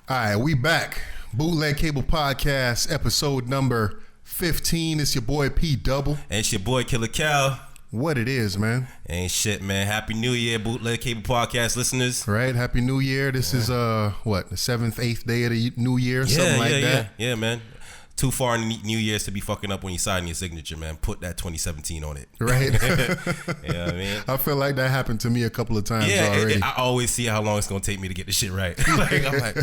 All right, we back. Bootleg Cable Podcast, episode number 15. It's your boy P Double. And it's your boy Killer Cal. What it is, man. Ain't shit, man. Happy New Year, Bootleg Cable Podcast listeners. Right, Happy New Year. This is the 7th, 8th day of the New Year, something like that. Yeah, man. Too far in the New Year's to be fucking up when you sign your signature, man. Put that 2017 on it. Right. You know what I mean? I feel like that happened to me a couple of times already. I always see how long it's gonna take me to get the shit right. I'm like,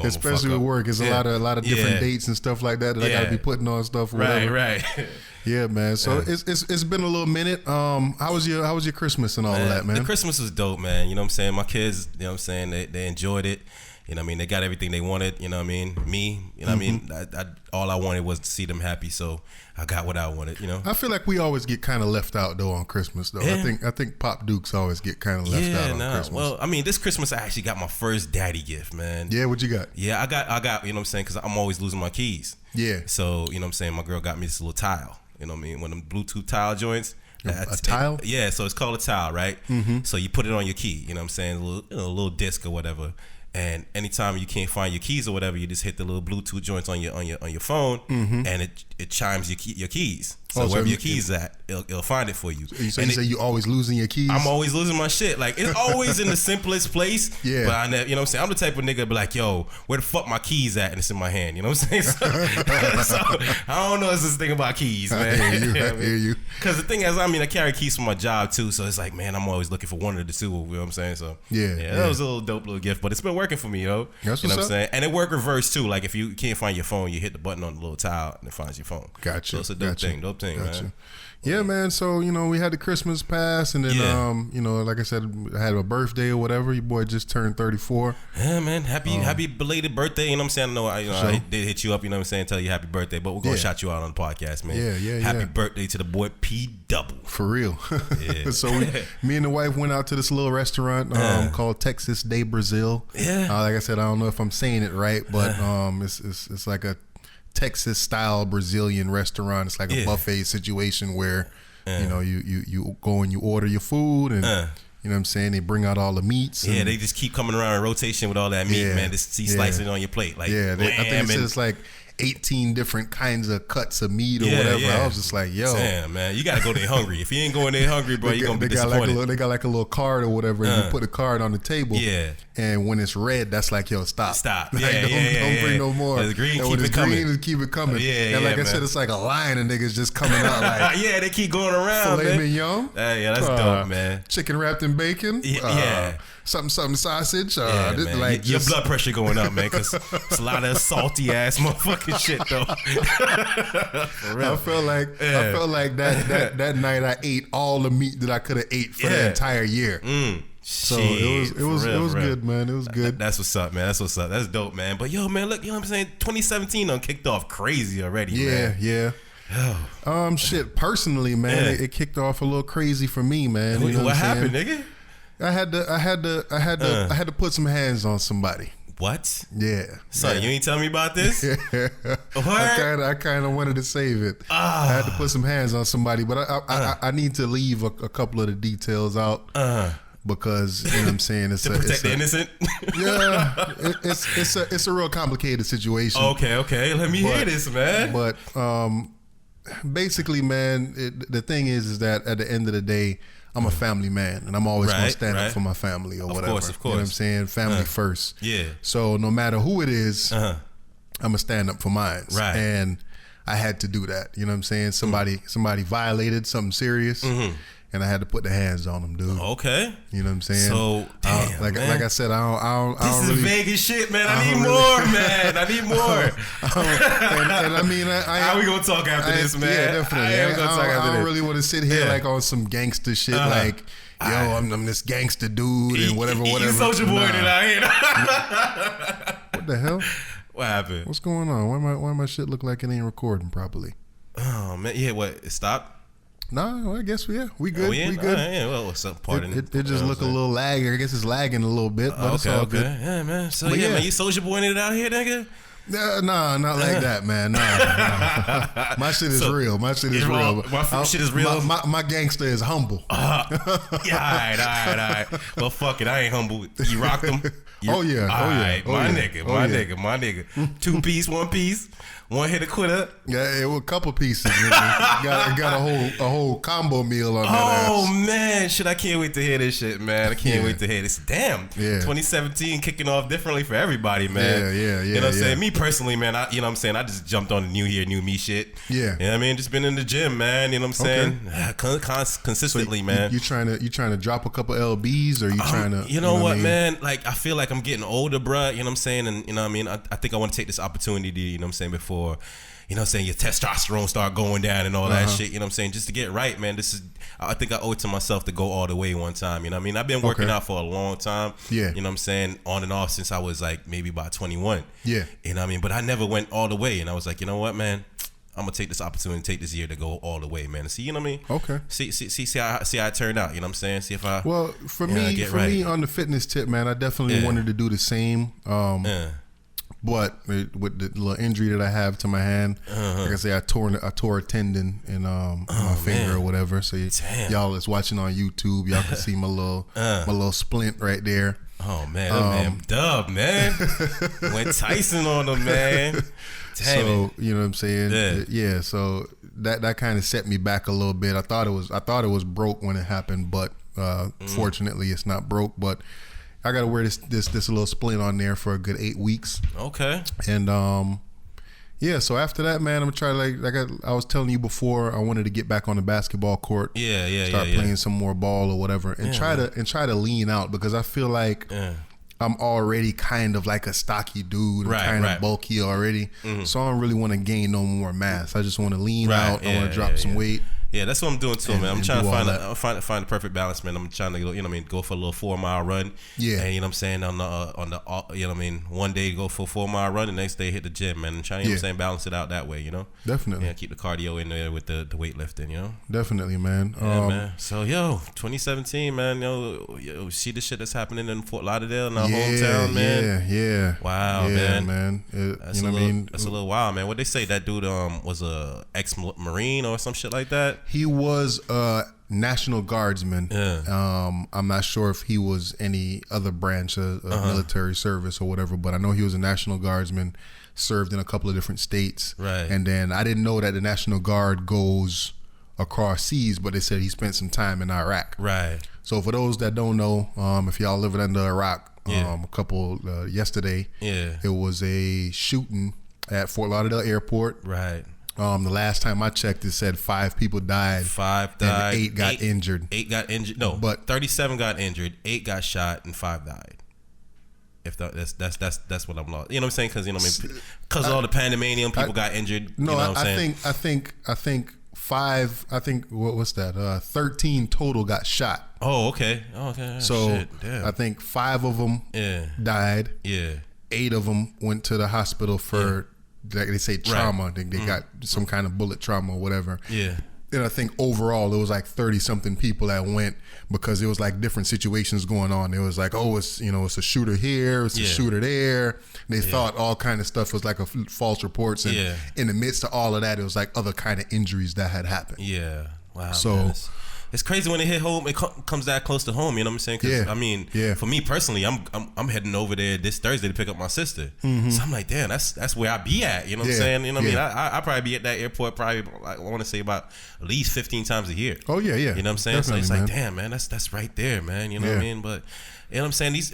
especially with work, it's a lot of different dates and stuff like that I gotta be putting on stuff. Whatever. Right. Yeah, man. So it's been a little minute. How was your Christmas and all of that, man? The Christmas was dope, man. You know what I'm saying? My kids, you know what I'm saying, they enjoyed it. You know what I mean? They got everything they wanted. You know what I mean? Me, you know what I mean? All I wanted was to see them happy, so I got what I wanted, you know? I feel like we always get kind of left out, though, on Christmas, though. Yeah. I think Pop Dukes always get kind of left out on Christmas. Well, I mean, this Christmas I actually got my first daddy gift, man. Yeah, what you got? Yeah, I got, you know what I'm saying? Because I'm always losing my keys. Yeah. So, you know what I'm saying? My girl got me this little tile. You know what I mean? One of them Bluetooth tile joints. A tile? Yeah, so it's called a tile, right? Mm-hmm. So you put it on your key, you know what I'm saying? A little disc or whatever. And anytime you can't find your keys or whatever, you just hit the little Bluetooth joints on your phone, and it chimes your keys. So wherever your keys at, it'll find it for you. So you say you always losing your keys? I'm always losing my shit. Like, it's always in the simplest place. Yeah. But you know what I'm saying? I'm the type of nigga be like, yo, where the fuck my keys at? And it's in my hand. You know what I'm saying? So I don't know. It's this thing about keys, man. I hear you. Because the thing is, I mean, I carry keys for my job too. So it's like, man, I'm always looking for one of the two. You know what I'm saying? So yeah, that was a little dope little gift. But it's been working for me, yo. That's you know what's what I'm up. saying? And it worked reverse too. Like, if you can't find your phone, you hit the button on the little tile and it finds your phone. Gotcha. So it's a dope thing, man. Yeah, man. So, you know, we had the Christmas pass, and then, you know, like I said, I had a birthday or whatever. Your boy just turned 34. Yeah, man. Happy belated birthday. You know what I'm saying? I did hit you up, you know what I'm saying, tell you happy birthday, but we're going to shout you out on the podcast, man. Yeah. Happy birthday to the boy P Double. For real. Yeah. So me and the wife went out to this little restaurant called Texas de Brazil. Yeah. Like I said, I don't know if I'm saying it right, but it's like a Texas style Brazilian restaurant. It's like a buffet situation where you know you go and you order your food, and you know what I'm saying, they bring out all the meats. Yeah, they just keep coming around in rotation with all that meat, man. Just slicing it on your plate, like I think it's like 18 different kinds of cuts of meat or whatever. I was just like, yo, damn, man, you gotta go there hungry. If you ain't going there hungry, bro, you're gonna be disappointed. They got like a little card or whatever, and you put a card on the table. Yeah. And when it's red, that's like, yo, stop. Like, don't bring no more. It's green, and keep it coming. Keep it coming. Yeah, and like I said, it's like a line of niggas just coming out like, yeah, they keep going around, filet man. mignon. Yeah, that's dope, man. Chicken wrapped in bacon. Something sausage. Man. Like your blood pressure going up, man, because it's a lot of salty ass motherfucking shit, though. For real. I felt like that night I ate all the meat that I could have ate for the entire year. So it was good, man. It was good. That's what's up, man. That's what's up. That's dope, man. But yo, man, look, you know what I'm saying? 2017 done kicked off crazy already, man. Yeah. Shit. Personally, man, it kicked off a little crazy for me, man. You know what happened, nigga? I had to put some hands on somebody. What? Yeah. Son, you ain't tell me about this? What? I kind of wanted to save it. I had to put some hands on somebody, but I need to leave a couple of the details out. Because, you know what I'm saying, it's to protect the innocent. Yeah, it's a real complicated situation. Okay, let me hear this, man. But basically, man, the thing is that at the end of the day, I'm a family man, and I'm always gonna stand up for my family or whatever. Of course. You know what I'm saying? Family first. Yeah. So no matter who it is, I'm gonna stand up for mine. Right. And I had to do that. You know what I'm saying? Somebody violated something serious. And I had to put the hands on them, dude. Okay. You know what I'm saying? So, damn, like I said, I don't this really, is Vegas shit, man. I need more, man. I need more. and I mean, how we gonna talk after this, man? Yeah, definitely. I don't really want to sit here like on some gangster shit, like, yo, I'm this gangster dude and whatever. You social boy that I ain't. What the hell? What happened? What's going on? Why my shit look like it ain't recording properly? Oh man, yeah. What? It stopped? No, I guess we good. We good. Well, what's up? Pardon. It just look a little laggy. I guess it's lagging a little bit, but it's all good. Yeah, man. So man, you social boying it out here, nigga. Nah, not like that, man. Nah. My shit is real. My shit is real. My shit is real. My gangster is humble. Yeah, all right. Well, fuck it. I ain't humble. You rocked them. Oh yeah. My nigga. 2 piece, 1 piece. One hit a quitter. Yeah, it was a couple pieces. got a whole combo meal on that ass. Oh man, shit! I can't wait to hear this shit, man. I can't wait to hear this. Damn, 2017 kicking off differently for everybody, man. Yeah. You know what I'm saying? Me personally, man. I just jumped on the new year, new me shit. Yeah. You know what I mean? Just been in the gym, man. You know what I'm saying? Consistently, so man. You trying to drop a couple lbs, or you trying to? You know what, man? Like I feel like I'm getting older, bruh. You know what I'm saying? And you know what I mean? I think I want to take this opportunity. You know what I'm saying? Before. You know what I'm saying, your testosterone start going down and all that shit, you know what I'm saying, just to get right, man. I think I owe it to myself to go all the way one time, you know what I mean. I've been working out for a long time, you know what I'm saying, on and off since I was like maybe about 21, you know what I mean, but I never went all the way, and I was like, you know what, man, I'm gonna take this opportunity, take this year to go all the way, man. See, you know what I mean? See how it turned out, you know what I'm saying? See if I for me on the fitness tip, man, I definitely wanted to do the same. But with the little injury that I have to my hand, like I say, I tore a tendon in my finger or whatever. So y'all that's watching on YouTube, y'all can see my little splint right there. Oh man, man, Dub, man, went Tyson on him, man. So you know what I'm saying? Yeah. So that kind of set me back a little bit. I thought it was broke when it happened, but fortunately it's not broke. But I gotta wear this little splint on there for a good 8 weeks. Okay. And so after that, man, I'm gonna try like I was telling you before, I wanted to get back on the basketball court. Start playing some more ball or whatever, and try to lean out, because I feel like I'm already kind of like a stocky dude, kind of bulky already. So I don't really want to gain no more mass. I just want to lean out. I want to drop some weight. Yeah, that's what I'm doing too, man. I'm trying to find the perfect balance, man. I'm trying to, you know what I mean, go for a little 4-mile run. Yeah. And you know what I'm saying, on the you know what I mean, one day go for a 4-mile run, the next day hit the gym, man. And trying, you know what I'm saying, balance it out that way, you know? Definitely. Yeah, keep the cardio in there with the weightlifting, you know? Definitely, man. Yeah, man. So 2017, man, yo, see the shit that's happening in Fort Lauderdale in our hometown, man. Yeah. Wow, man. That's you know what I mean? That's a little wild, man. What they say, that dude was a ex-Marine or some shit like that? He was a National Guardsman. Yeah. I'm not sure if he was any other branch of military service or whatever, but I know he was a National Guardsman, served in a couple of different states. Right. And then I didn't know that the National Guard goes across seas, but they said he spent some time in Iraq. Right. So for those that don't know, if y'all living under Iraq, yesterday, it was a shooting at Fort Lauderdale Airport. Right. The last time I checked, it said 5 people died. 5 died. And 8 got injured. 8 got injured. No, but 37 got injured. 8 got shot, and 5 died. If that's what I'm lost. You know what I'm saying? Because you know what I mean. Because all the pandemonium, people got injured. No, you know what I'm saying? I think 5. I think what's that? 13 total got shot. Oh, okay. So shit. Damn. I think 5 of them died. Yeah. 8 of them went to the hospital for. Like they say trauma, they got some kind of bullet trauma or whatever. Yeah. And I think overall it was like 30 something people that went, because it was like different situations going on. It was like, it's a shooter here, it's a shooter there. They thought all kind of stuff was like a false reports, and in the midst of all of that, it was like other kind of injuries that had happened. Yeah. Wow. So. Man, it's crazy when it hit home. It comes that close to home. You know what I'm saying? Because I mean, for me personally, I'm heading over there this Thursday to pick up my sister. Mm-hmm. So I'm like, damn, that's where I be at. You know what I'm saying? You know what I mean? I probably be at that airport probably, I want to say about at least 15 times a year. Oh yeah. You know what I'm saying? Definitely, so it's man. like, damn, man, that's right there, man. You know what I mean? But you know what I'm saying? These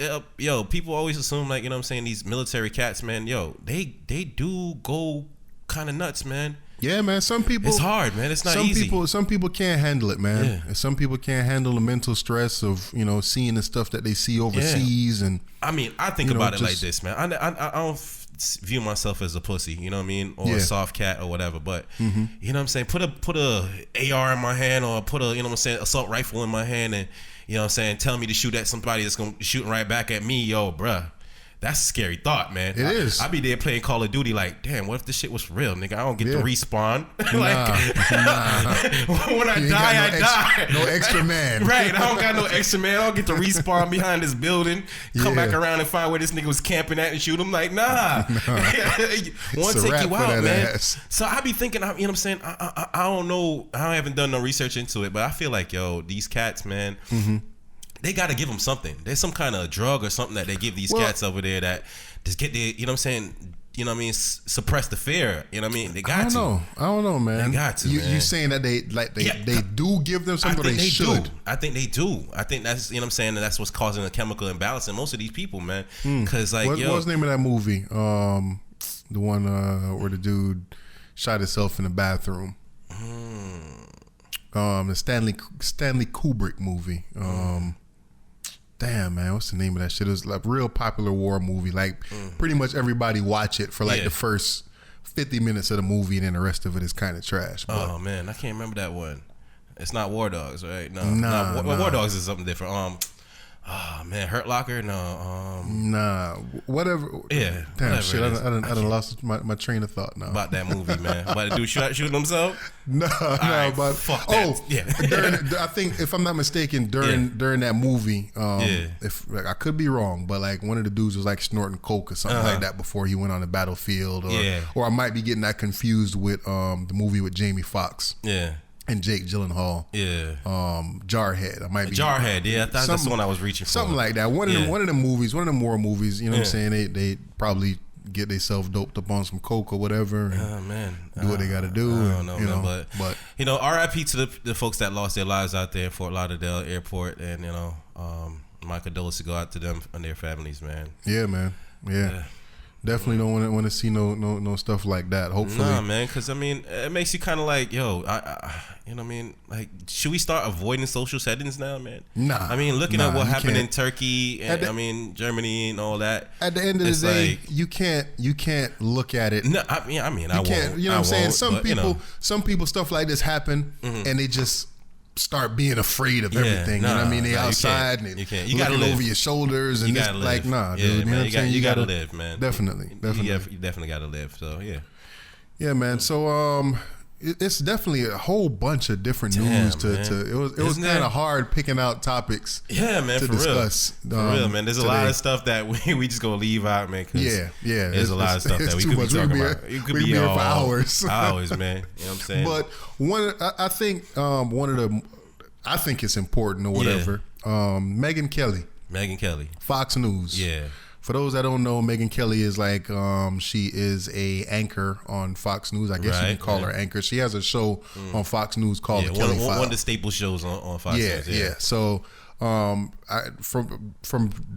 people always assume, like, you know what I'm saying, these military cats, man, they do go kind of nuts, man. Yeah, man. Some people. It's hard, man. It's not easy. Some people can't handle it, man. Yeah. Some people can't handle the mental stress of seeing the stuff that they see overseas, and I mean, I think about it like this, man. I don't view myself as a pussy, you know what I mean, or a soft cat or whatever. But you know what I'm saying. Put a AR in my hand, or put a assault rifle in my hand, and you know what I'm saying, tell me to shoot at somebody that's gonna be shooting right back at me, bruh. that's a scary thought, man. It is. I be there playing Call of Duty like, damn, what if this shit was real, nigga? I don't get to respawn. Nah. When I die, I die. No extra man. Right. I don't got no extra man. I don't get to respawn behind this building, come back around and find where this nigga was camping at and shoot him. Like, nah. Want to take you out, man. Ass. So I be thinking, you know what I'm saying? I don't know. I haven't done no research into it, but I feel like, yo, these cats, man, they got to give them something. There's some kind of drug or something that they give these cats over there that just get the, you know what I'm saying? You know what I mean? Suppress the fear. You know what I mean? They got to. I don't know, man. They got to, man. You saying that they do give them something, or they should? I think they do. I think that's, you know what I'm saying, and that's what's causing a chemical imbalance in most of these people, man. Because like, what was the name of that movie? The one where the dude shot himself in the bathroom. The Stanley Kubrick movie. Damn, man, what's the name of that shit? It was like a real popular war movie. Like pretty much everybody watch it for like the first 50 minutes of the movie, and then the rest of it is kind of trash. But, oh man, I can't remember that one. It's not War Dogs, right? No, nah. War Dogs is something different. Oh man, Hurt Locker, no. Whatever. Yeah, damn whatever shit. I done lost my train of thought now about that movie, man. About the dude shooting himself. But fuck that. During, I think if I'm not mistaken, during that movie, if like, I could be wrong, but like one of the dudes was like snorting coke or something like that before he went on the battlefield, or I might be getting that confused with the movie with Jamie Foxx. Yeah. And Jake Gyllenhaal, Jarhead. I might be Jarhead. Yeah, that's the one I was reaching for. Something like that. One of them movies, one of them war movies. You know what I'm saying? They probably get themselves doped up on some coke or whatever. And do what they got to do. I don't know, man, but you know, R.I.P. to the folks that lost their lives out there in Fort Lauderdale Airport, and you know, my condolences go out to them and their families, man. Yeah, man. Yeah. Definitely don't want to see no stuff like that. Hopefully, nah, man. Because I mean, it makes you kind of like, yo, you know what I mean? Like, should we start avoiding social settings now, man? Nah. I mean, looking at what happened in Turkey, and Germany, and all that. At the end of the day, like, you can't look at it. No, I mean, I won't. You know what I'm saying? Some people, stuff like this happen, and they just start being afraid of everything. You know what I mean? They outside and you looking over your shoulders, and it's like, nah, dude. You know what I'm saying? You gotta live, man. Definitely. You definitely gotta live. So yeah, man. So it's definitely a whole bunch of different news to it was kind of hard picking out topics. Yeah, man, to for discuss. For real, man. There's a lot of stuff that we just gonna leave out, man. Yeah. There's a lot of stuff that we could be talking about. You could be here for hours, man. You know what I'm saying? But I think I think it's important or whatever. Megyn Kelly, Fox News. Yeah. For those that don't know, Megyn Kelly is like she is a anchor on Fox News. I guess you can call her anchor. She has a show on Fox News called The Kelly File. One of the staple shows on Fox News. Yeah. So from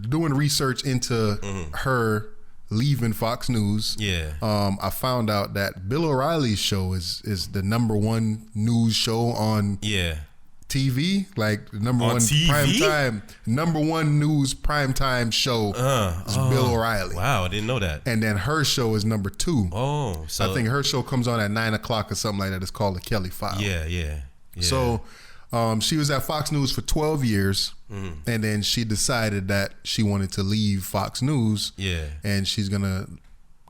doing research into her leaving Fox News, I found out that Bill O'Reilly's show is the #1 news show on TV, like the #1 news primetime show is Bill O'Reilly. Wow, I didn't know that. And then her show is #2. Oh, so I think her show comes on at 9:00 or something like that. It's called The Kelly File. Yeah. So she was at Fox News for 12 years, and then she decided that she wanted to leave Fox News. Yeah. And she's gonna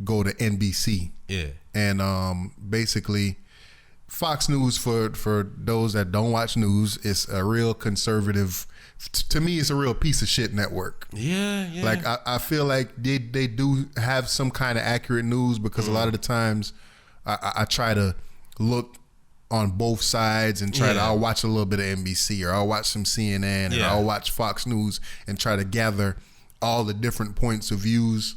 go to NBC. Yeah. And basically, Fox News, for those that don't watch news, is a real conservative. To me, it's a real piece of shit network. Yeah. Like I feel like they do have some kind of accurate news, because a lot of the times I try to look on both sides and I'll watch a little bit of NBC, or I'll watch some CNN, and I'll watch Fox News and try to gather all the different points of views,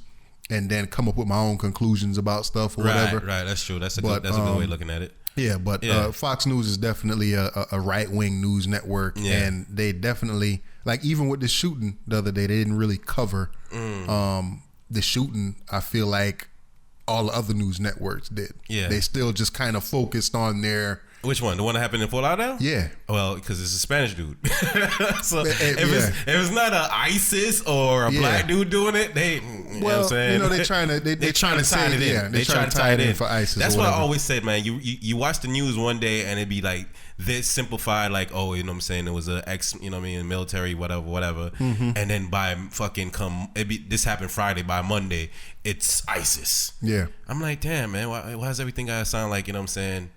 and then come up with my own conclusions about stuff or whatever. Right, that's true. That's a good way of looking at it. Yeah, but Fox News is definitely a right-wing news network, and they definitely, like, even with the shooting the other day, they didn't really cover the shooting. I feel like all the other news networks did. Yeah. They still just kind of focused on their Which one? The one that happened in Fort Lauderdale? Yeah. Well, because it's a Spanish dude. So if it's not an ISIS or a black dude doing it, they. You know what I'm saying? They're trying to they're trying to tie it in. Yeah, they're trying to tie it in for ISIS. That's what I always said, man. You watch the news one day and it'd be like this simplified, like, oh, you know what I'm saying? It was a ex, you know what I mean, military, whatever. And then by fucking this happened Friday. By Monday, it's ISIS. Yeah. I'm like, damn, man. Why does everything gotta sound like, you know what I'm saying?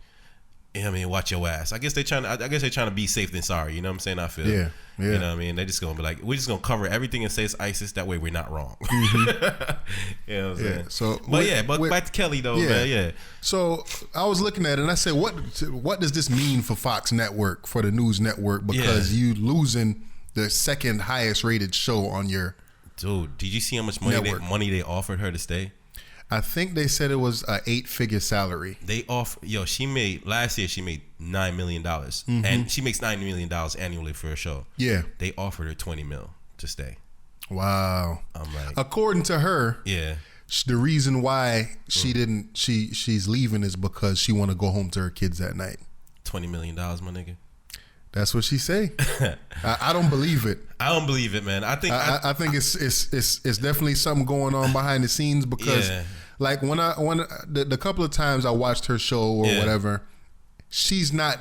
You know what I mean, watch your ass. I guess they're trying to be safe than sorry. You know what I'm saying? I feel. Yeah. You know what I mean? They're just gonna be like, we're just gonna cover everything and say it's ISIS. That way, we're not wrong. You know what I'm saying? So, but back to Kelly though, man. Yeah. So I was looking at it and I said, what does this mean for Fox Network, for the news network? Because you losing the second highest rated show on your. Dude, did you see how much money they offered her to stay? I think they said it was an 8-figure salary. They last year she made $9 million, and she makes $9 million annually for a show. Yeah, they offered her $20 million to stay. Wow. I'm like, according to her, the reason why she's leaving is because she want to go home to her kids at night. $20 million, my nigga. That's what she say. I don't believe it. I don't believe it, man. I think it's definitely something going on behind the scenes because, like when the couple of times I watched her show or whatever, she's not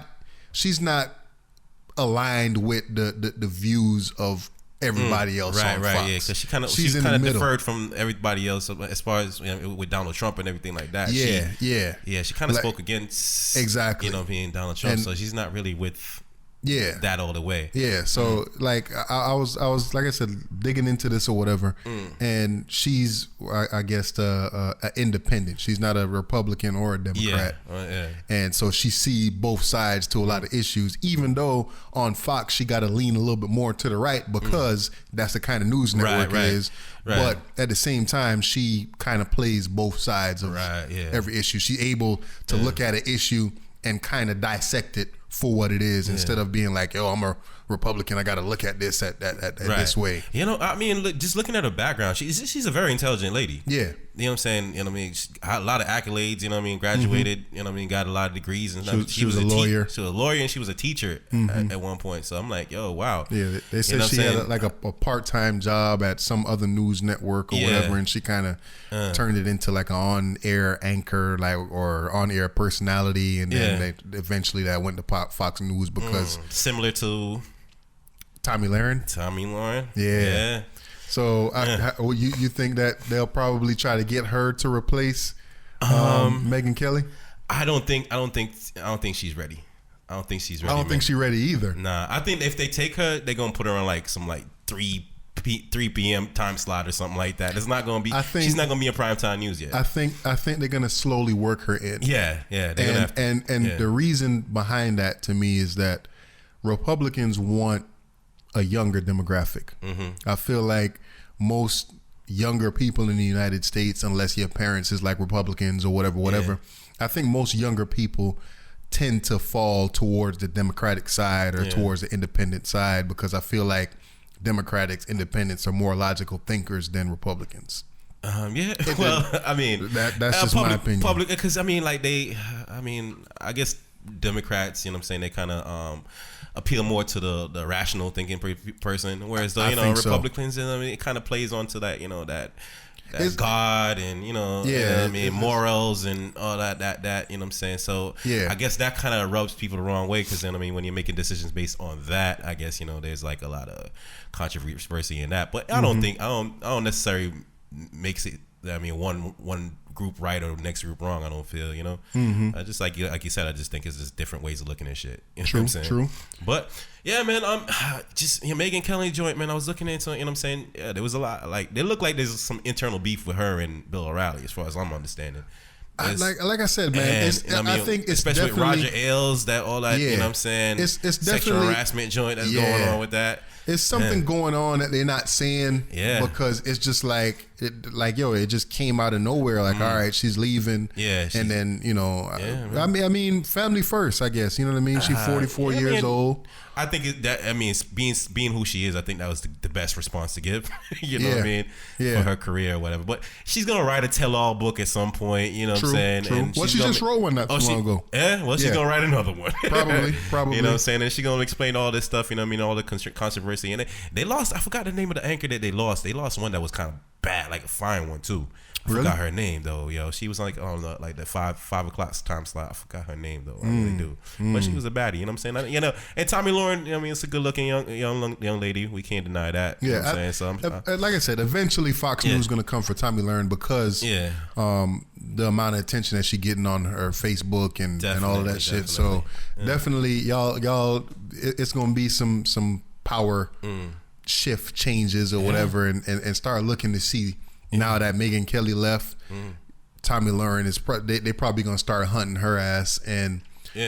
aligned with the views of everybody else on Fox. Yeah, because she's kind of differed from everybody else as far as, you know, with Donald Trump and everything like that. She kind of spoke against you know, being Donald Trump, so she's not really with. That all the way. So like I was like I said, digging into this or whatever, and she's I guess independent. She's not a Republican or a Democrat. And so she see both sides to a lot of issues, even though on Fox she got to lean a little bit more to the right because that's the kind of news network it is. But at the same time, she kind of plays both sides of every issue. She's able to look at an issue and kind of dissect it for what it is instead of being like, yo, I'm a Republican, I got to look at this at this way. You know, I mean, just looking at her background, she's a very intelligent lady. Yeah. You know what I'm saying? You know what I mean? She had a lot of accolades, you know what I mean? Graduated, you know what I mean? Got a lot of degrees. And she was a lawyer. She was a lawyer and she was a teacher at one point. So I'm like, yo, wow. Yeah, they said she had a part-time job at some other news network or whatever, and she kind of turned it into like an on-air anchor or on-air personality, and then eventually that went to Fox News because... Similar to... Tomi Lahren? Yeah. So you think that they'll probably try to get her to replace Megyn Kelly? I don't think she's ready. I don't think she's ready. I don't think she's ready either. Nah, I think if they take her, they're gonna put her on like some 3 p.m. time slot or something like that. It's not gonna be. She's not gonna be in primetime news yet. I think they're gonna slowly work her in. Yeah. They're gonna have to, and the reason behind that to me is that Republicans want a younger demographic. I feel like most younger people in the United States, unless your parents is like Republicans or whatever, I think most younger people tend to fall towards the Democratic side or towards the independent side because I feel like Democrats, independents are more logical thinkers than Republicans. Well, I mean, that's just my opinion. Because I guess Democrats, you know what I'm saying, they kind of appeal more to the rational thinking person, whereas the Republicans, you know what I mean, it kind of plays onto that, you know, that God and, you know, morals and all that, you know what I'm saying? So I guess that kind of rubs people the wrong way because then, I mean, when you're making decisions based on that, I guess, you know, there's like a lot of controversy in that. But I don't think, I don't necessarily makes it, I mean, one group right or next group wrong. I don't feel, you know. I just like you said, I just think it's just different ways of looking at shit. You know what I'm saying? True. But yeah, man, just Megyn Kelly joint, man. I was looking into, you know what I'm saying. Yeah, there was a lot. Like they look like there's some internal beef with her and Bill O'Reilly, as far as I'm understanding. Like I said, man, I think it's especially definitely with Roger Ailes, that all that, you know what I'm saying. It's definitely sexual harassment joint that's going on with that. It's something going on that they're not saying. Yeah. Because it's just like it just came out of nowhere. Like, all right, she's leaving. Yeah. And then, I mean, family first, I guess. You know what I mean? She's 44 years old. I think being who she is, I think that was the best response to give. You know what I mean? Yeah. For her career or whatever. But she's gonna write a tell-all book at some point. You know what I'm saying? True. And Well, she just wrote one not too long ago. Yeah. Well, she's gonna write another one. Probably. You know what I'm saying? And she's gonna explain all this stuff. You know what I mean? All the controversy. And they lost. I forgot the name of the anchor that they lost. They lost one that was kind of bad, like a fine one too. I forgot her name though, yo. She was like on the 5 o'clock time slot. I forgot her name though. I really do. But she was a baddie. You know what I'm saying? And Tommy Lauren. I mean, it's a good looking young lady. We can't deny that. You know what I'm saying? So like I said, eventually Fox News is gonna come for Tommy Lauren because the amount of attention that she getting on her Facebook and all of that shit. So definitely, y'all, it's gonna be some power shift changes or whatever, and start looking to see. Now that Megyn Kelly left, Tommy Lauren is they probably gonna start hunting her ass, and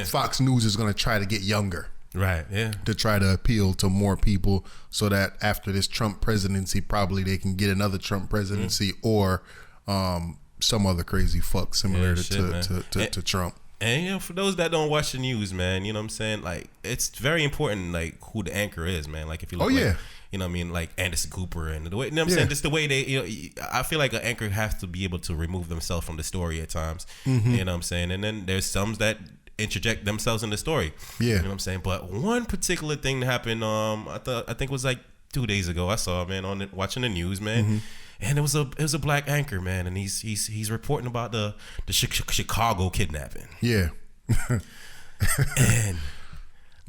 Fox News is gonna try to get younger, right? Yeah, to try to appeal to more people, so that after this Trump presidency, probably they can get another Trump presidency or some other crazy fuck similar to Trump. And for those that don't watch the news, man, you know what I'm saying? Like, it's very important, like, who the anchor is, man. Like, if you look, you know what I mean, like Anderson Cooper and the way, you know what I'm saying, just the way they, I feel like an anchor has to be able to remove themselves from the story at times. You know what I'm saying? And then there's some that interject themselves in the story. You know what I'm saying? But one particular thing that happened, I think it was like 2 days ago. I saw, man, watching the news, man. And it was a black anchor, man, and he's reporting about the Chicago kidnapping. Yeah. And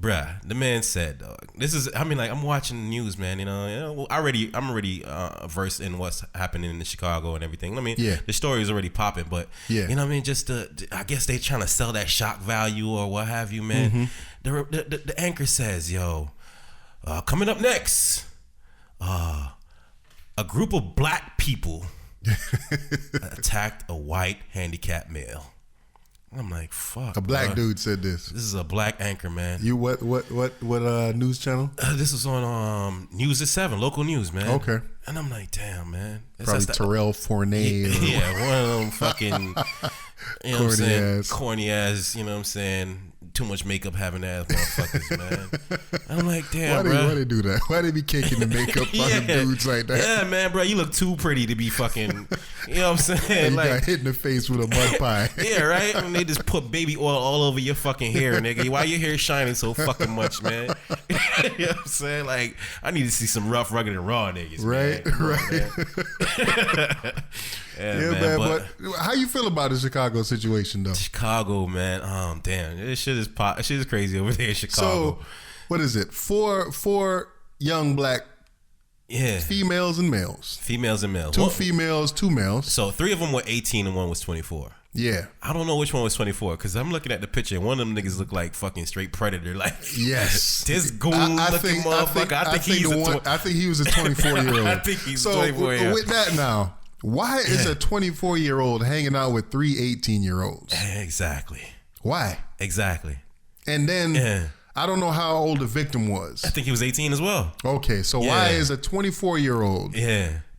bruh, the man said, dog, this is, I mean, like, I'm watching the news, man, I'm already versed in what's happening in Chicago and everything. I mean, the story is already popping, but you know what I mean, just I guess they trying to sell that shock value or what have you, man. The anchor says, coming up next, a group of black people attacked a white handicapped male. I'm like, fuck. A black dude said this. This is a black anchor, man. You what news channel? This was on News at 7, local news, man. Okay. And I'm like, damn, man. Probably Terrell Fournette. Yeah, one of them fucking, you know what I'm saying, corny ass, you know what I'm saying, too much makeup having ass motherfuckers, man. I'm like, damn, bro. Why they do that? Why they be caking the makeup on dudes like that? Yeah, man, bro. You look too pretty to be fucking, you know what I'm saying? You got hit in the face with a mud pie. Yeah, right? And they just put baby oil all over your fucking hair, nigga. Why your hair shining so fucking much, man? You know what I'm saying? Like, I need to see some rough, rugged, and raw niggas, right? Man. Right. Yeah, man. But how you feel about the Chicago situation, though? Chicago, man. Damn, this shit is crazy over there in Chicago. So, what is it? Four young black females and males. Females and males. Two females, 2 males. So 3 of them were 18 and 1 was 24. Yeah. I don't know which one was 24 because I'm looking at the picture and one of them niggas look like fucking straight predator. Like, yes, this goon looking motherfucker. I think he was a 24-year-old. I think he's 24. So with that now, why is a 24-year-old hanging out with 3 18-year-olds? Exactly. Why? Exactly. And then I don't know how old the victim was. I think he was 18 as well. Okay, so why is a 24-year-old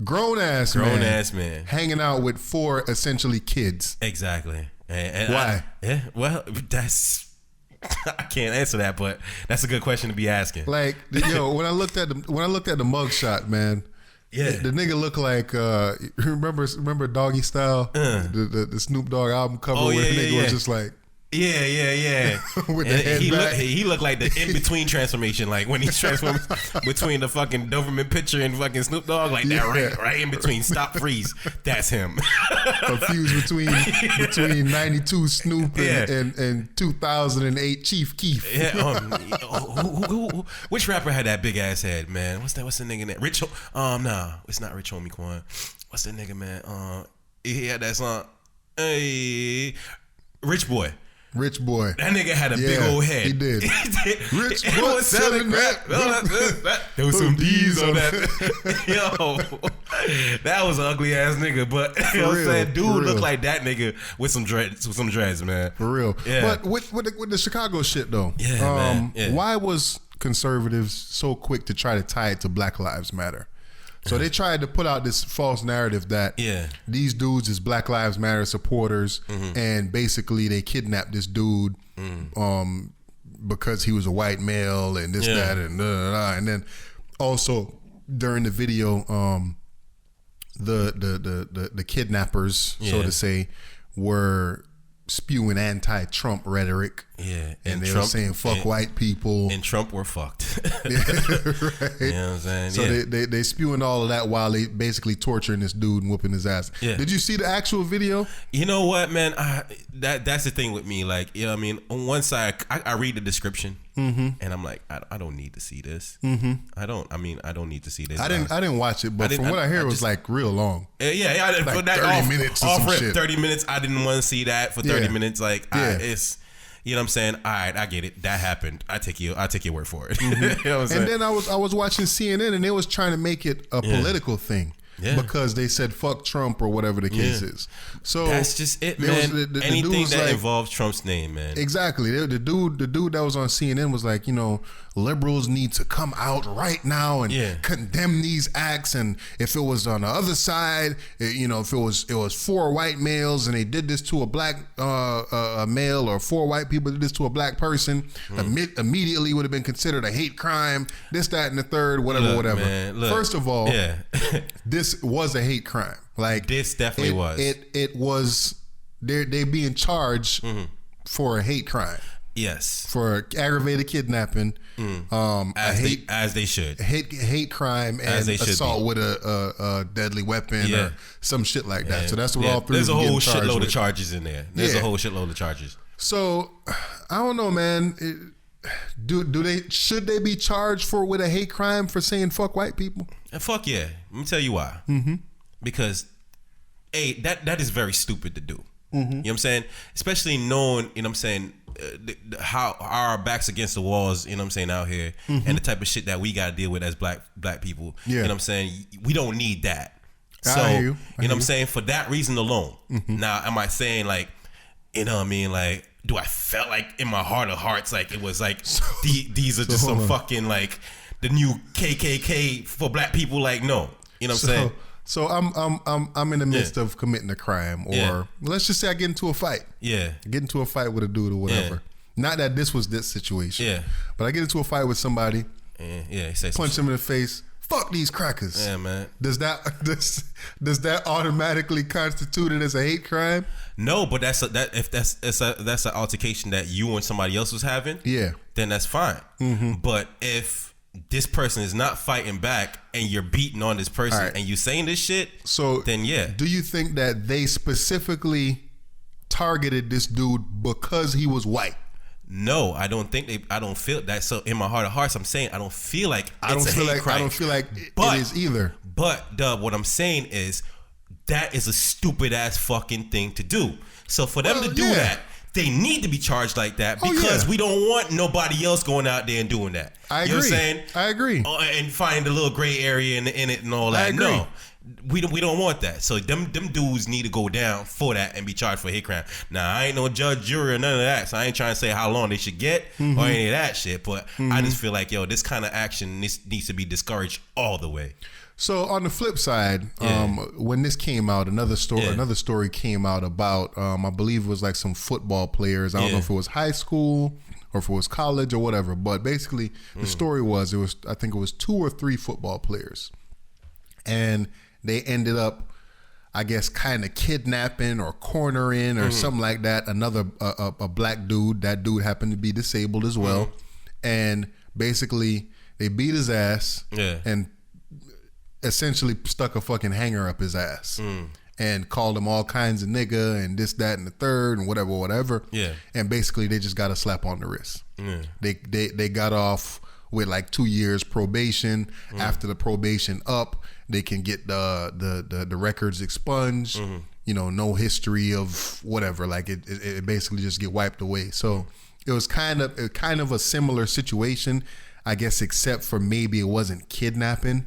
grown ass man hanging out with 4 essentially kids? Exactly. And why? Well, that's I can't answer that, but that's a good question to be asking. Like, when I looked at the mugshot, man. Yeah, the nigga look like remember Doggy Style, the Snoop Dogg album cover where the nigga was just like. Yeah. With the head back. He looked like the in-between transformation, like when he's transformed between the fucking Doberman picture and fucking Snoop Dogg, like that right in between, stop, freeze. That's him. Confused between 92 Snoop and 2008 Chief Keef. Yeah. Which rapper had that big ass head, man? What's the nigga name? Nah, it's not Rich Homie Quan. What's that nigga, man? He had that song. Hey, Rich Boy. That nigga had a big old head. He did. Rich Boy selling rap. There was some D's on that. Yo, that was an ugly ass nigga. But you know what I'm saying? Dude looked like that nigga with some dreads, man. For real. Yeah. But with the Chicago shit though, man. Why was conservatives so quick to try to tie it to Black Lives Matter. So they tried to put out this false narrative that these dudes is Black Lives Matter supporters, and basically they kidnapped this dude because he was a white male and this, that, and and then also during the video, the kidnappers, so to say, were spewing anti-Trump rhetoric. Yeah. And they were saying fuck white people. And Trump were fucked. Right. You know what I'm saying? So they spewing all of that while they basically torturing this dude and whooping his ass. Yeah. Did you see the actual video? You know what, man? That's the thing with me. Like, you know what I mean? On one side, I read the description and I'm like, I don't need to see this. I don't need to see this. I didn't watch it, but from what I hear, it was like real long. Yeah, like for that 30 minutes or some shit. 30 minutes, I didn't want to see that for 30 minutes. Like, it's... You know what I'm saying? All right, I get it. That happened. I take your word for it. You know what I'm saying? And then I was watching CNN and they was trying to make it a political thing. Yeah. Because they said fuck Trump or whatever the case is. So that's just it, man. Anything that involves Trump's name, man. Exactly. The dude that was on CNN was like, you know, liberals need to come out right now and condemn these acts. And if it was on the other side, you know, if it was 4 white males and they did this to a black male, or 4 white people did this to a black person, immediately would have been considered a hate crime. This, that, and the third, whatever. Man, First of all, this was a hate crime. Like, this definitely was. It was. They being charged for a hate crime. Yes, for aggravated kidnapping, as they should, hate crime, and assault with a deadly weapon or some shit like that. So that's what all three. There's a whole shitload of charges in there. There's a whole shitload of charges. So I don't know, man. Should they be charged with a hate crime for saying fuck white people? And fuck yeah. Let me tell you why. Because that is very stupid to do. You know what I'm saying? Especially knowing, you know what I'm saying, how our backs against the walls, you know what I'm saying, out here, and the type of shit that we got to deal with as black people. You know what I'm saying? We don't need that. So, I hear you know what I'm saying? For that reason alone. Now, am I saying, like, you know what I mean, like, do I felt like in my heart of hearts, like it was like these are just some fucking like the new KKK for black people? Like, no, you know what I'm saying? So I'm in the midst of committing a crime, or let's just say I get into a fight. Get into a fight with a dude or whatever. Not that this was this situation. But I get into a fight with somebody. Punch him in the face. Fuck these crackers. Yeah, man. Does that automatically constitute it as a hate crime? No, but that's an altercation that you and somebody else was having. Then that's fine. But if this person is not fighting back and you're beating on this person and you saying this shit, then do you think that they specifically targeted this dude because he was white? No, I don't think I don't feel that. So in my heart of hearts, I'm saying I don't feel like it's a hate crime. I don't feel like it is either. But Dub, what I'm saying is that is a stupid ass fucking thing to do. So for them to do that, they need to be charged like that because we don't want nobody else going out there and doing that. I agree. You know what I'm saying? I agree. And find a little gray area in it and all that. I agree. No. We don't want that. So them dudes need to go down for that and be charged for hate crime. Now, I ain't no judge, jury, or none of that. So I ain't trying to say how long they should get or any of that shit. But I just feel like, this kind of action needs to be discouraged all the way. So on the flip side, when this came out, another story came out about I believe it was like some football players. I don't know if it was high school or if it was college or whatever. But basically, the story was I think it was 2 or 3 football players, and they ended up, I guess, kind of kidnapping or cornering or something like that. Another a black dude. That dude happened to be disabled as well, and basically they beat his ass and essentially stuck a fucking hanger up his ass and called him all kinds of nigga and this, that, and the third and whatever. And basically they just got a slap on the wrist. They got off with like 2 years probation. After the probation up, they can get the records expunged. No history of whatever. Like it basically just get wiped away. So it was kind of a similar situation, I guess, except for maybe it wasn't kidnapping.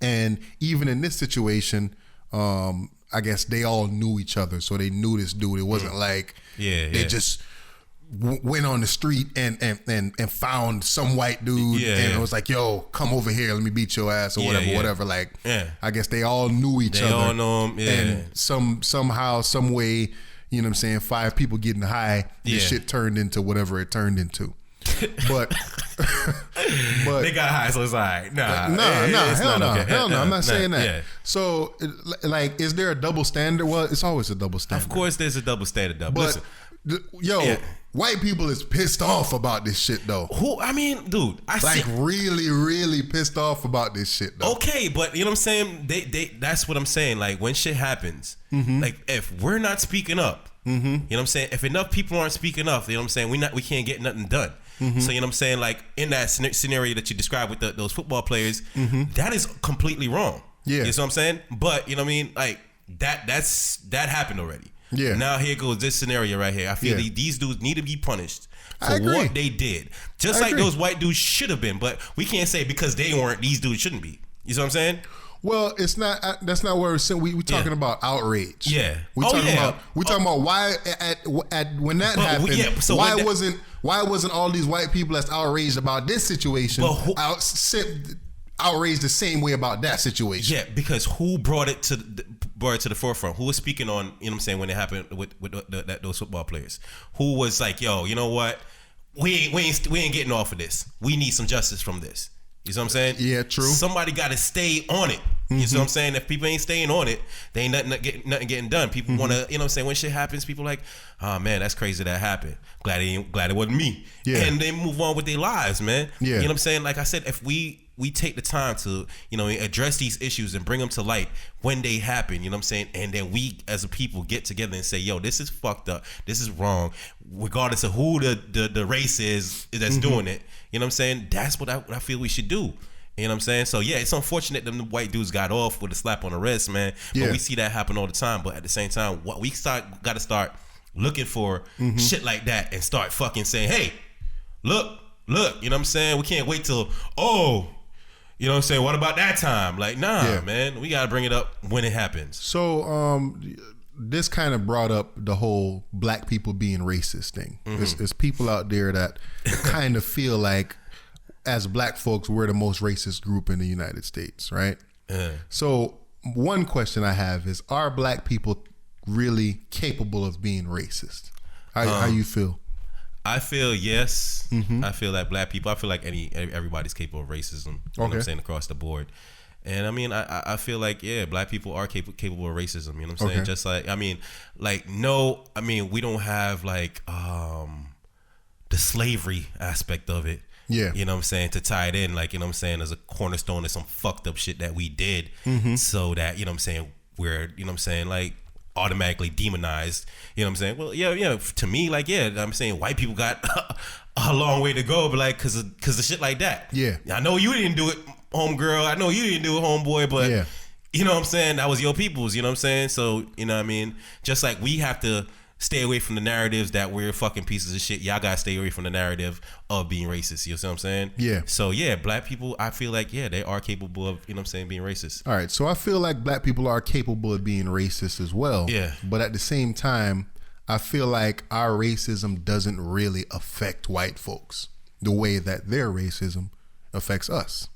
And even in this situation, I guess they all knew each other, so they knew this dude. It wasn't like they just went on the street and found some white dude and it was like, yo, come over here, let me beat your ass or whatever. Like, I guess they all knew each other. They all know him, and somehow, some way, you know what I'm saying, 5 people getting high, this shit turned into whatever it turned into. But they got high, so it's all right. Hell no. I'm not saying that. Yeah. So, like, is there a double standard? Well, it's always a double standard. Of course, there's a double standard. But white people is pissed off about this shit though. Dude, really, really pissed off about this shit though. Okay, but you know what I'm saying? They that's what I'm saying. Like, when shit happens, like, if we're not speaking up, you know what I'm saying? If enough people aren't speaking up, you know what I'm saying? We can't get nothing done. So, you know what I'm saying? Like, in that scenario that you described with those football players, that is completely wrong. Yeah. You know what I'm saying? But, you know what I mean? Like, that happened already. Yeah. Now here goes this scenario right here. I feel these dudes need to be punished for what they did. Just like those white dudes should have been. But we can't say because they weren't, these dudes shouldn't be. You see what I'm saying? Well, it's not. That's not where we're talking about outrage. Yeah, we're talking about why when that happened. Why wasn't all these white people that's outraged about this situation outraged the same way about that situation? Yeah, because who brought it to the forefront? Who was speaking on? You know what I'm saying, when it happened with those football players? Who was like, yo, you know what? We ain't getting off of this. We need some justice from this. You see what I'm saying? Yeah, true. Somebody got to stay on it. You see what I'm saying? If people ain't staying on it, they ain't nothing getting done. People want to, you know what I'm saying? When shit happens, people like, oh man, that's crazy that happened. Glad it wasn't me. Yeah. And they move on with their lives, man. Yeah. You know what I'm saying? Like I said, if we take the time to, you know, address these issues and bring them to light when they happen, you know what I'm saying? And then we as a people get together and say, yo, this is fucked up. This is wrong. Regardless of who the race is that's doing it. You know what I'm saying? That's what I feel we should do. You know what I'm saying? So yeah, it's unfortunate them white dudes got off with a slap on the wrist, man. But we see that happen all the time. But at the same time, what we got to start looking for shit like that and start fucking saying, hey, look, you know what I'm saying? We can't wait till, you know what I'm saying? What about that time? Like, man, we got to bring it up when it happens. So, this kind of brought up the whole black people being racist thing. There's people out there that kind of feel like, as black folks, we're the most racist group in the United States, right? So one question I have is, are black people really capable of being racist? How you feel? I feel yes. I feel like black people, I feel like everybody's capable of racism. You know what I'm saying? Across the board. And I mean, I feel like, black people are capable of racism. You know what I'm saying? Just like, I mean, like, no, I mean, we don't have like the slavery aspect of it. Yeah. You know what I'm saying? To tie it in, like, you know what I'm saying, as a cornerstone of some fucked up shit that we did, so that, you know what I'm saying, we're, you know what I'm saying, like, automatically demonized. You know what I'm saying? Well, yeah, to me, like, I'm saying white people got a long way to go, but like, cause of shit like that. Yeah. I know you didn't do it, homegirl. I know you didn't do it, homeboy, but you know what I'm saying? That was your people's, you know what I'm saying? So, you know what I mean? Just like we have to stay away from the narratives that we're fucking pieces of shit. Y'all gotta stay away from the narrative of being racist. You know what I'm saying? Yeah. So yeah, black people, I feel like, they are capable of, you know what I'm saying, being racist. All right. So I feel like black people are capable of being racist as well. Yeah. But at the same time, I feel like our racism doesn't really affect white folks the way that their racism affects us.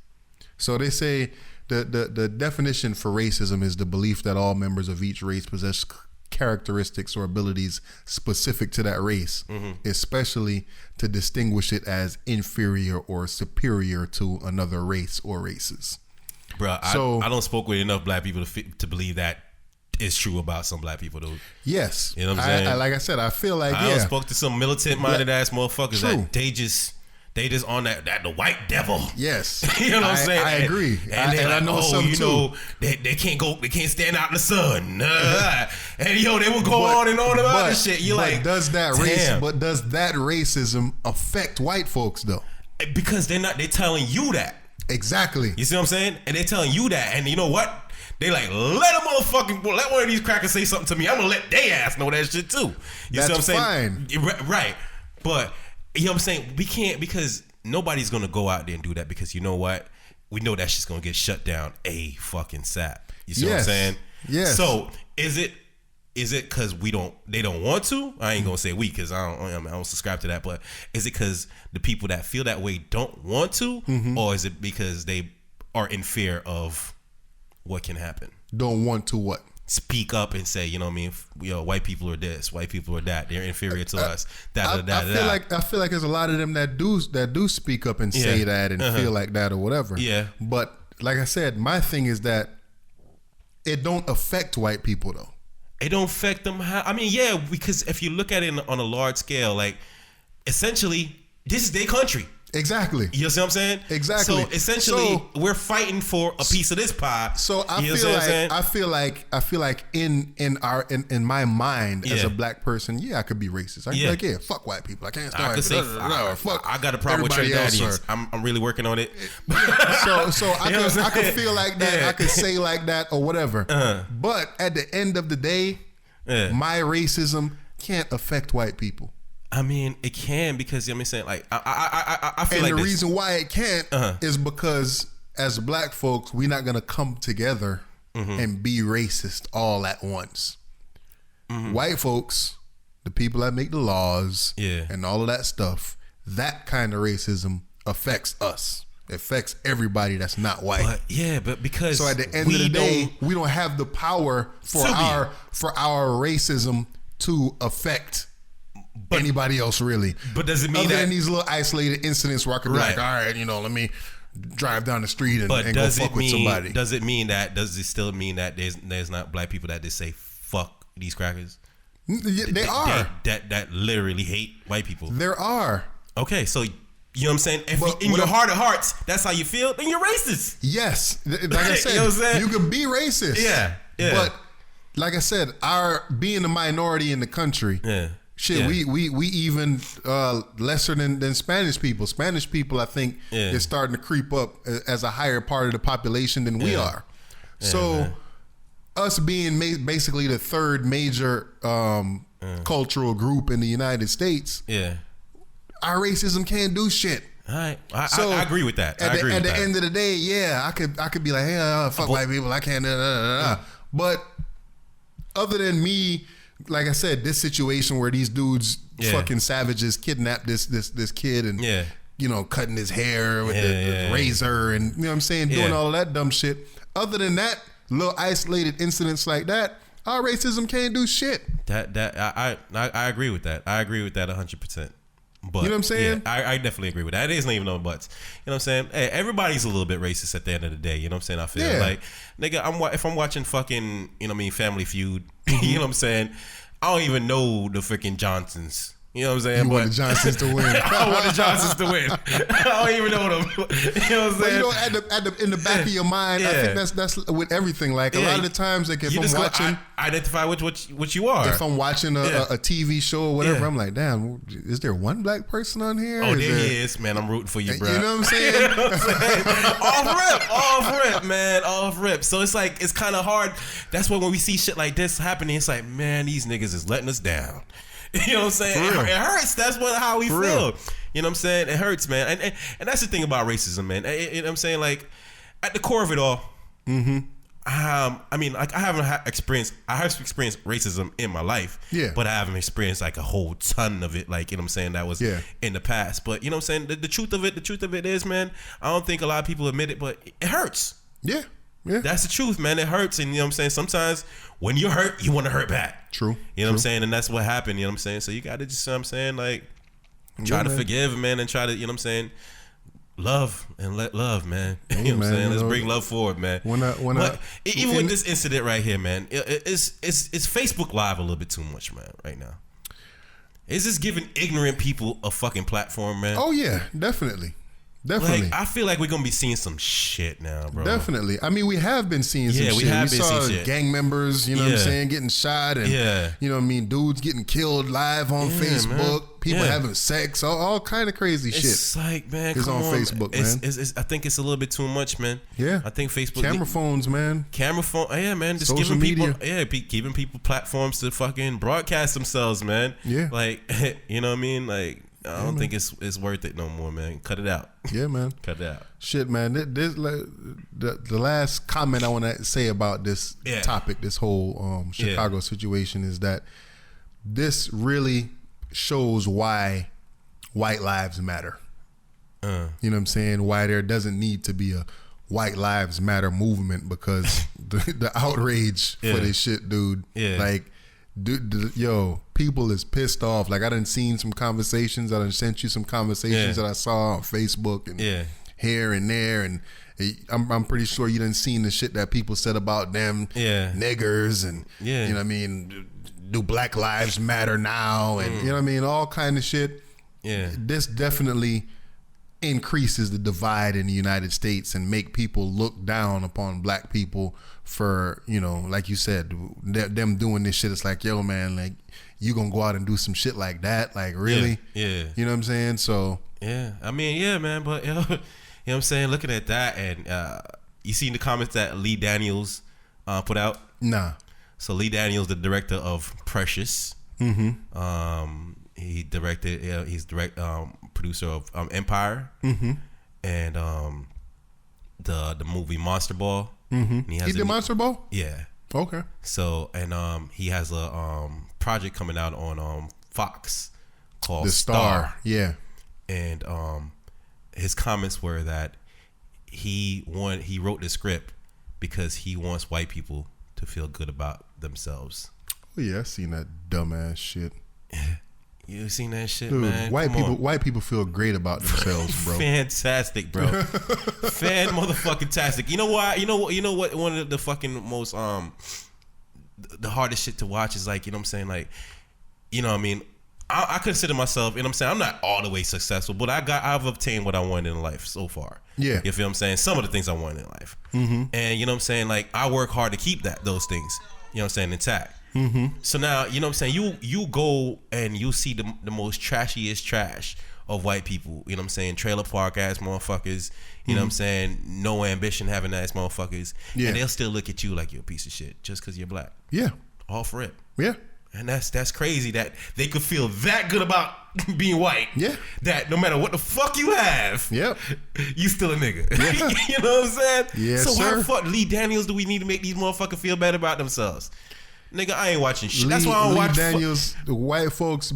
So they say the definition for racism is the belief that all members of each race possess characteristics or abilities specific to that race, especially to distinguish it as inferior or superior to another race or races. Bro, I don't spoke with enough black people to believe that is true about some black people, though. Yes. You know what I'm saying? Like I said, I feel like, I spoke to some militant-minded ass motherfuckers that they just on that the white devil. Yes. You know what I'm saying? I agree. And I know some too. They can't stand out in the sun. And they will go on and on about this shit. Does that racism affect white folks though? Because they're telling you that. Exactly. You see what I'm saying? And they're telling you that. And you know what? They like, let one of these crackers say something to me. I'm gonna let they ass know that shit too. You see what I'm saying? Fine. Right. But you know what I'm saying? We can't, because nobody's gonna go out there and do that, because you know what? We know that shit's gonna get shut down fucking sap. You see what I'm saying? Yes. So is it is it because they don't want to? I ain't gonna say we, because I don't subscribe to that. But is it because the people that feel that way don't want to, or is it because they are in fear of what can happen? Don't want to what? Speak up and say, you know what I mean? White people are this, white people are that. They're inferior to us. I feel like there's a lot of them that do speak up and say that and feel like that or whatever. Yeah. But like I said, my thing is that it don't affect white people though. It don't affect them. I mean, yeah, because if you look at it on a large scale, like essentially, this is their country. Exactly. You see what I'm saying? Exactly. So essentially, we're fighting for a piece of this pie. So I feel like in my mind as a black person, yeah, I could be racist. I could be like, fuck white people. I can't stand. Fuck. I got a problem with Trinidadians. I'm really working on it. So I could feel like that. I could say like that or whatever. But at the end of the day, my racism can't affect white people. I mean, it can, because you know what I'm saying, like I feel like the reason why it can't is because as black folks, we're not gonna come together and be racist all at once. White folks, the people that make the laws, and all of that stuff, that kind of racism affects us. It affects everybody that's not white. But because so at the end of the day, we don't have the power for our racism to affect anybody else really. But does it mean other that than these little isolated incidents where I could be like, all right, let me drive down the street and go fuck with somebody? Does it still mean that there's not black people that just say fuck these crackers? They are. That literally hate white people. There are. Okay, so you know what I'm saying? If in your heart of hearts, that's how you feel, then you're racist. Yes. Like I said, you know what I'm saying? You can be racist. Yeah. But like I said, our being a minority in the country, we even lesser than Spanish people. Spanish people, I think, is starting to creep up as a higher part of the population than we are. So us being basically the third major cultural group in the United States, our racism can't do shit. All right, I agree with that. At the end of the day, I could be like, hey, fuck white people, I can't. But other than me, like I said, this situation where these dudes, fucking savages, kidnapped this kid and cutting his hair with the razor and you know what I'm saying, doing all of that dumb shit. Other than that, little isolated incidents like that, our racism can't do shit. I agree with that. I agree with that 100%. But you know what I'm saying? I definitely agree with that. It isn't even no buts. You know what I'm saying? Hey, everybody's a little bit racist at the end of the day. You know what I'm saying? I feel like, nigga, if I'm watching fucking, you know what I mean, Family Feud, you know what I'm saying? I don't even know the freaking Johnsons. You know what I'm saying? You want the Johnsons to win. I want the Johnsons to win. I don't even know them. You know what I'm saying? But in the back of your mind, I think that's with everything. Like a lot of the times, like if I'm watching, identify what you are. If I'm watching a TV show or whatever, I'm like, damn, is there one black person on here? Oh, there he is, man. I'm rooting for you, bro. You know what I'm saying? Off rip, man. Off rip. So it's like, it's kind of hard. That's why when we see shit like this happening, it's like, man, these niggas is letting us down. You know what I'm saying? It hurts. That's how we feel. Real. You know what I'm saying? It hurts, man. And that's the thing about racism, man. You know what I'm saying? Like, at the core of it all, I mean, like, I have experienced racism in my life, but I haven't experienced like a whole ton of it, like, you know what I'm saying, that was in the past. But you know what I'm saying? The truth of it is, man, I don't think a lot of people admit it, but it hurts. Yeah. That's the truth, man. It hurts. And you know what I'm saying? Sometimes when you're hurt, you want to hurt back. True. You know what I'm saying? And that's what happened. You know what I'm saying? So you got to just, you know what I'm saying, like, try to forgive, man, and try to, you know what I'm saying, love and let love, man. You know what I'm saying? Let's bring love forward, man. Even with this incident right here, man, it's Facebook Live a little bit too much, man, right now. Is this giving ignorant people a fucking platform, man? Oh, yeah, definitely. Definitely. Like, I feel like we're gonna be seeing some shit now, bro. Definitely. I mean, we have been seeing some shit. We saw gang members, you know what I'm saying, getting shot and you know what I mean, dudes getting killed live on Facebook, man. People having sex, all kind of crazy shit. It's like, man, it's on Facebook, man. I think it's a little bit too much, man. Yeah. I think Facebook camera phones, man. Yeah, man. Just social giving people giving people platforms to fucking broadcast themselves, man. Yeah. Like, you know what I mean? Like, I don't think it's worth it no more, man. Cut it out. Yeah, man. Cut it out. Shit, man. The last comment I want to say about this topic, this whole Chicago situation, is that this really shows why white lives matter. You know what I'm saying? Why there doesn't need to be a White Lives Matter movement, because the outrage for this shit, dude. Yeah. Like, dude, yo, people is pissed off. Like, I done seen some conversations. I done sent you some conversations that I saw on Facebook and here and there. And I'm pretty sure you done seen the shit that people said about them niggers and, you know what I mean, do Black Lives Matter now? And, you know what I mean, all kind of shit. Yeah. This definitely increases the divide in the United States and make people look down upon black people for, you know, like you said, them doing this shit. It's like, yo, man, like, you gonna go out and do some shit like that? Like, really? Yeah. You know what I'm saying? So yeah, I mean, yeah, man, but you know what I'm saying, looking at that, and you seen the comments that Lee Daniels put out? Nah. So Lee Daniels, the director of Precious, he directed, he's producer of Empire, and the movie Monster Ball. He did Monster Ball? Yeah. Okay. So, and he has a project coming out on Fox called The Star. Yeah. And his comments were that he wrote the script because he wants white people to feel good about themselves. Oh yeah, I seen that dumbass shit. You seen that shit, dude, man? White people feel great about themselves, bro. Fantastic, bro. Fan motherfucking tastic. You know why? You know what? One of the fucking most the hardest shit to watch is, like, you know what I'm saying, like, you know what I mean, I consider myself, you know what I'm saying, I'm not all the way successful, but I've obtained what I wanted in life so far. Yeah. You feel what I'm saying? Some of the things I wanted in life. And you know what I'm saying, like, I work hard to keep those things, you know what I'm saying, intact. So now, you know what I'm saying, you go and you see the most trashiest trash of white people, you know what I'm saying, trailer park ass motherfuckers, you know what I'm saying, no ambition having ass motherfuckers, and they'll still look at you like you're a piece of shit just because you're black. Yeah. All for it. Yeah. And that's crazy that they could feel that good about being white. Yeah. That no matter what the fuck you have, you still a nigga. Yeah. You know what I'm saying? Yes, so sir. why the fuck Lee Daniels do we need to make these motherfuckers feel bad about themselves? Nigga, I ain't watching shit. That's why I don't watch Daniels. The white folks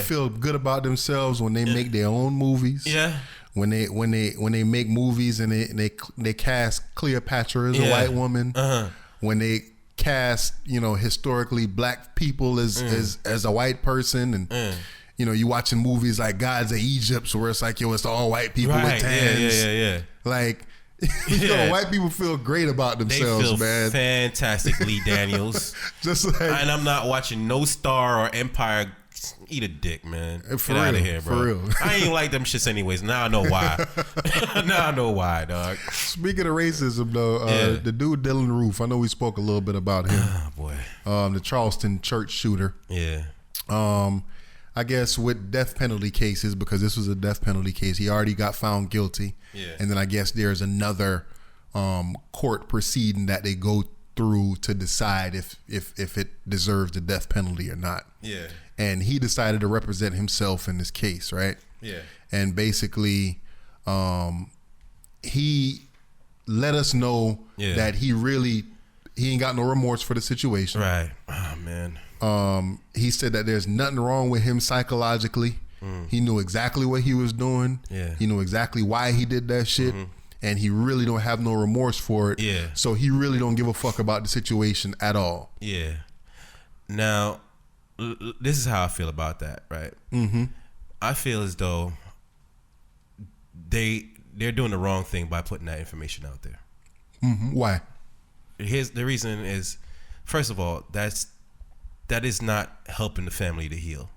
feel good about themselves when they make their own movies. Yeah. When they make movies and they cast Cleopatra as a white woman. When they cast, you know, historically black people as a white person, and you know, you watching movies like Gods of Egypt where it's like, yo, it's all white people with tans. Yeah. Like, you know, white people feel great about themselves, they feel man. Fantastic, Lee Daniels. Just like, and I'm not watching no Star or Empire. Eat a dick, man. For Get out real, of here, bro. for real. I ain't like them shits anyways. Now I know why. Now I know why, dog. Speaking of racism, though, the dude Dylan Roof, I know we spoke a little bit about him. Oh, boy. The Charleston church shooter. Yeah. I guess with death penalty cases, because this was a death penalty case, he already got found guilty. Yeah. And then I guess there's another court proceeding that they go through to decide if it deserves the death penalty or not. Yeah. And he decided to represent himself in this case, right? Yeah. And basically, he let us know that he ain't got no remorse for the situation. Right. Oh, man. He said that there's nothing wrong with him psychologically. He knew exactly what he was doing. Yeah. He knew exactly why he did that shit. And he really don't have no remorse for it. Yeah. So he really don't give a fuck about the situation at all. Yeah. Now, this is how I feel about that, right? I feel as though they're doing the wrong thing by putting that information out there. Why? Here's the reason is, first of all, that is not helping the family to heal.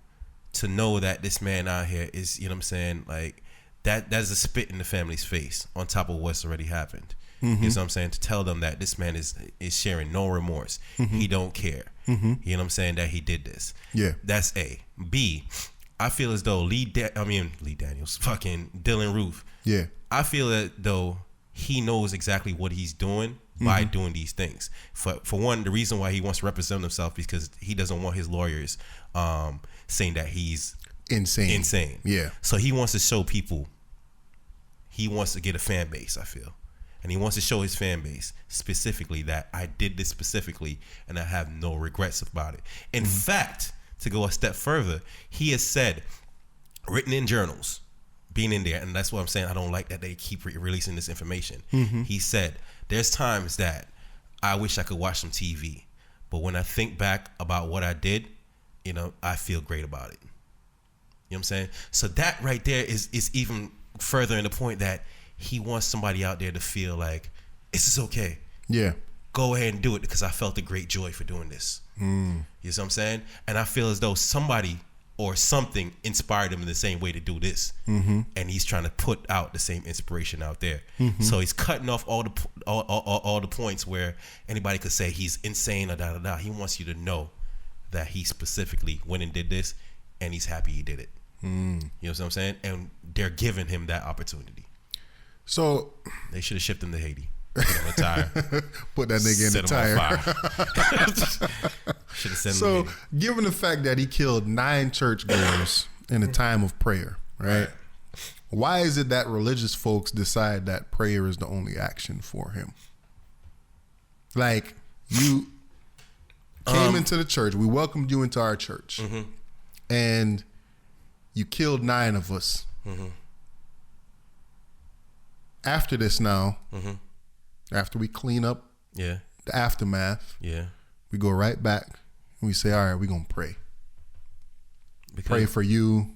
To know that this man out here is, you know what I'm saying, like, that's a spit in the family's face on top of what's already happened. You know what I'm saying? To tell them that this man is sharing no remorse. He don't care. You know what I'm saying? That he did this. Yeah. That's A. B, I feel as though Lee Daniels, fucking Dylan Roof. Yeah. I feel that though he knows exactly what he's doing by doing these things. For one, the reason why he wants to represent himself is because he doesn't want his lawyers saying that he's insane. Yeah. So he wants to show people. He wants to get a fan base, I feel. And he wants to show his fan base specifically that I did this specifically and I have no regrets about it. In fact, to go a step further, he has said, written in journals, being in there, and that's what I'm saying, I don't like that they keep releasing this information. He said, there's times that I wish I could watch some TV, but when I think back about what I did, you know, I feel great about it. You know what I'm saying? So that right there is even further in the point that he wants somebody out there to feel like, this is okay. Yeah. Go ahead and do it because I felt a great joy for doing this. You know what I'm saying? And I feel as though somebody or something inspired him in the same way to do this. And he's trying to put out the same inspiration out there. So he's cutting off all the points where anybody could say he's insane or da-da-da. He wants you to know that he specifically went and did this and he's happy he did it. You know what I'm saying? And they're giving him that opportunity. So they should have shipped him to Haiti. Put him in a tire. Put that nigga in the tire. Should have sent him So, to Haiti. given the fact that he killed 9 churchgoers in a time of prayer, right? Why is it that religious folks decide that prayer is the only action for him? Like, you came into the church, we welcomed you into our church, and you killed 9 of us. After this now, after we clean up the aftermath, we go right back and we say, all right, we're going to pray. Pray for you.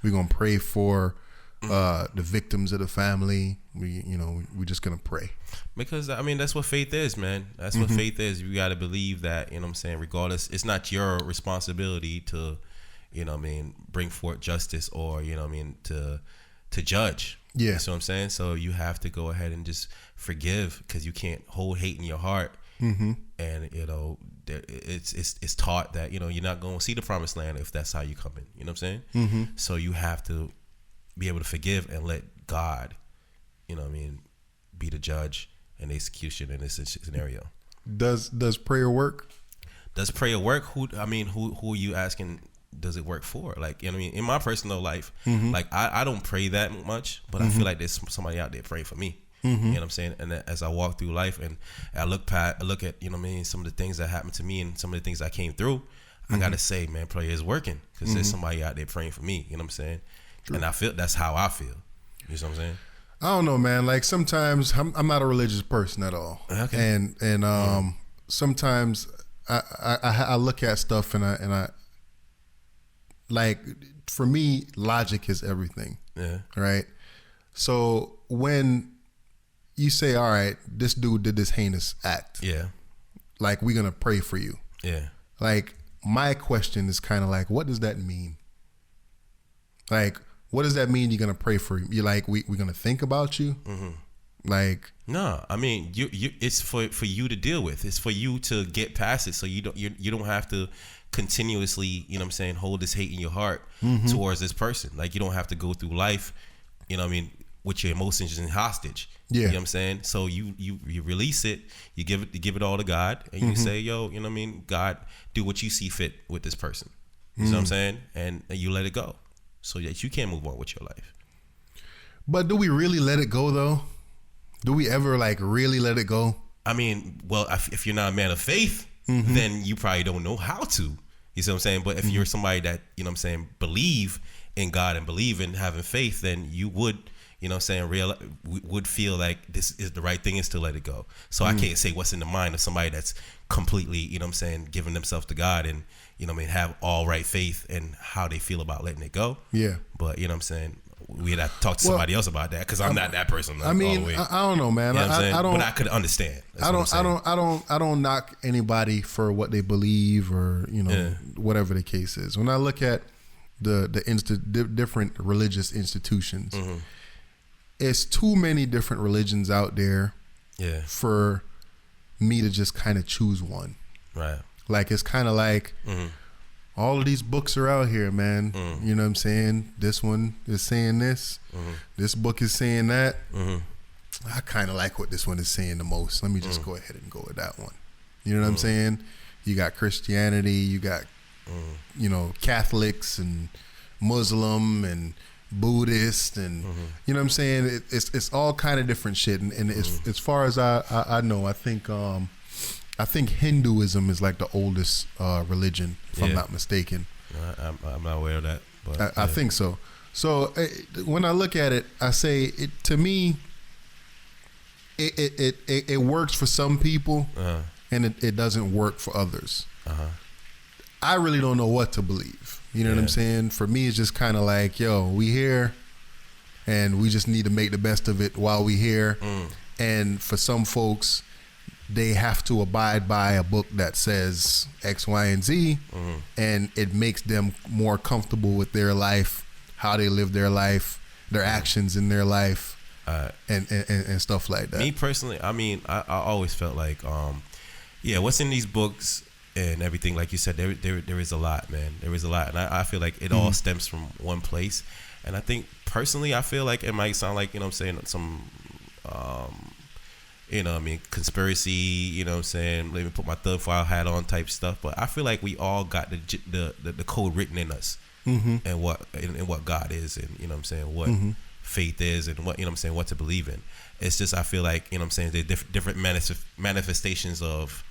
We're going to pray for the victims of the family. We're just going to pray. Because, I mean, that's what faith is, man. That's what faith is. You got to believe that, you know what I'm saying, regardless, it's not your responsibility to, you know what I mean, bring forth justice or, you know what I mean, to judge. Yeah. That's what I'm saying. So you have to go ahead and just forgive because you can't hold hate in your heart. And, you know, it's taught that, you know, you're not going to see the promised land if that's how you come in. You know what I'm saying? So you have to be able to forgive and let God, you know what I mean, be the judge and the execution in this scenario. Does prayer work? Does prayer work? Who are you asking? Does it work for? Like, you know what I mean? In my personal life, like I don't pray that much, but I feel like there's somebody out there praying for me. You know what I'm saying? And as I walk through life and I look at, you know what I mean, some of the things that happened to me and some of the things I came through, I got to say, man, prayer is working because there's somebody out there praying for me. You know what I'm saying? True. And I feel that's how I feel. You know what I'm saying? I don't know, man. Like sometimes I'm not a religious person at all. Okay. And sometimes I look at stuff and I like, for me, logic is everything. Yeah. Right. So when you say, all right, this dude did this heinous act. Yeah. Like, we're going to pray for you. Yeah. Like, my question is kind of like, what does that mean? Like, what does that mean? You're going to pray for you? You're like, we're going to think about you? Like, no, I mean, you it's for you to deal with. It's for you to get past it. So you don't have to continuously, you know what I'm saying, hold this hate in your heart towards this person. Like, you don't have to go through life, you know what I mean, with your emotions in hostage. Yeah. You know what I'm saying? So you release it, you give it all to God, and you say, yo, you know what I mean, God, do what you see fit with this person. You know what I'm saying? And you let it go so that you can move on with your life. But do we really let it go though? Do we ever like really let it go? I mean, well, if you're not a man of faith, then you probably don't know how to. You see what I'm saying? But if you're somebody that, you know what I'm saying, believe in God and believe in having faith, then you would, you know what I'm saying, would feel like this is the right thing is to let it go. So I can't say what's in the mind of somebody that's completely, you know what I'm saying, giving themselves to God and, you know what I mean, have all right faith and how they feel about letting it go. Yeah. But, you know what I'm saying, we'd have to talk to somebody else about that because I'm not that person. I mean, all the way. I don't know, man. You know I don't. But I could understand. That's I don't knock anybody for what they believe or, you know, whatever the case is. When I look at the different religious institutions, it's too many different religions out there for me to just kind of choose one. Right. Like, it's kind of like all of these books are out here, man. You know what I'm saying? This one is saying this. This book is saying that. I kind of like what this one is saying the most. Let me just go ahead and go with that one. You know what I'm saying? You got Christianity, you got, you know, Catholics and Muslim and Buddhist and you know what I'm saying. It's all kind of different shit. And as far as I know, I think Hinduism is like the oldest religion, if I'm not mistaken. I'm not aware of that, but I think so. So when I look at it, I say to me, it works for some people, and it doesn't work for others. I really don't know what to believe. You know what I'm saying? For me, it's just kind of like, yo, we here, and we just need to make the best of it while we here. And for some folks, they have to abide by a book that says X, Y, and Z, and it makes them more comfortable with their life, how they live their life, their actions in their life, and stuff like that. Me personally, I mean, I always felt like, what's in these books and everything, like you said, there is a lot, man. There is a lot, and I feel like it all stems from one place. And I think personally, I feel like it might sound like, you know what I'm saying, some conspiracy, you know what I'm saying, let me put my third file hat on type stuff, but I feel like we all got the code written in us, and what God is, and you know what I'm saying, what faith is, and what, you know what I'm saying, what to believe in. It's just, I feel like, you know what I'm saying, there's different manifestations of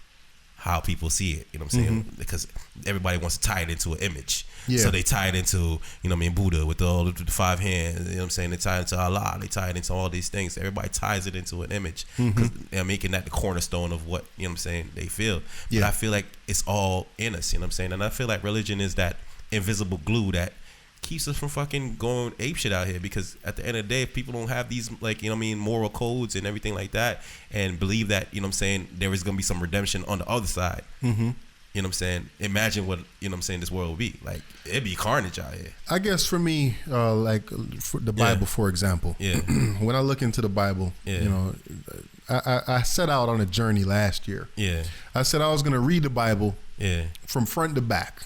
how people see it, you know what I'm saying, because everybody wants to tie it into an image. So they tie it into, you know what I mean, Buddha with all the 5 hands, you know what I'm saying, they tie it into Allah, they tie it into all these things. Everybody ties it into an image because they're making that the cornerstone of what, you know what I'm saying, they feel. But I feel like it's all in us, you know what I'm saying, and I feel like religion is that invisible glue that keeps us from fucking going apeshit out here, because at the end of the day, if people don't have these, like, you know what I mean, moral codes and everything like that, and believe that, you know what I'm saying, there is going to be some redemption on the other side, you know what I'm saying, imagine what, you know what I'm saying, this world will be. Like, it'd be carnage out here. I guess for me, like for the Bible, for example, when I look into the Bible, you know, I set out on a journey last year. I said I was going to read the Bible from front to back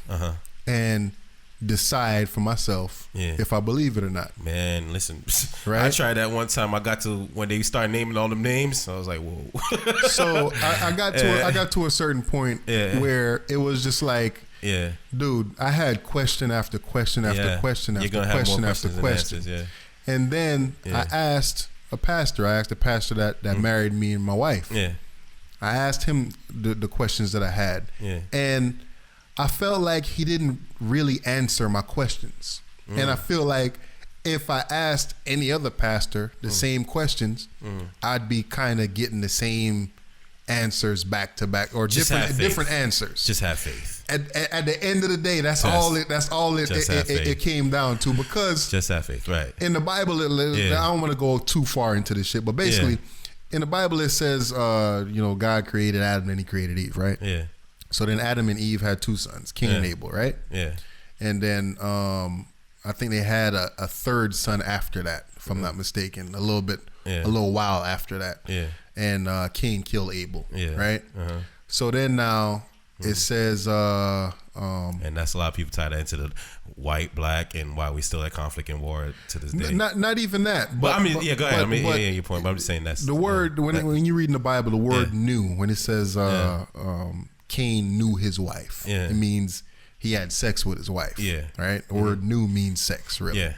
and decide for myself if I believe it or not. Man, listen, right? I tried that one time. I got to, when they started naming all them names, I was like, whoa. So I got to a certain point where it was just like, dude, I had question after question after question after question after question. And then I asked a pastor that married me and my wife. I asked him the questions that I had. And I felt like he didn't really answer my questions. And I feel like if I asked any other pastor the same questions, I'd be kind of getting the same answers back to back, or different answers. Just have faith. At the end of the day, that's all it came down to, because just have faith, right? In the Bible, I don't want to go too far into this shit, but basically, in the Bible it says, you know, God created Adam and he created Eve, right? So then Adam and Eve had 2 sons, Cain and Abel, right? And then I think they had a 3rd son after that, if I'm not mistaken, a little while after that. And Cain killed Abel, right? So then now it says, and that's a lot of people tie that into the white, black, and why we still at conflict and war to this day. Not even that. But I mean, go ahead. Your point. But I'm just saying that's the word when you read in the Bible, the word "knew," when it says Cain knew his wife, it means he had sex with his wife. Right. The word "knew" means sex, really.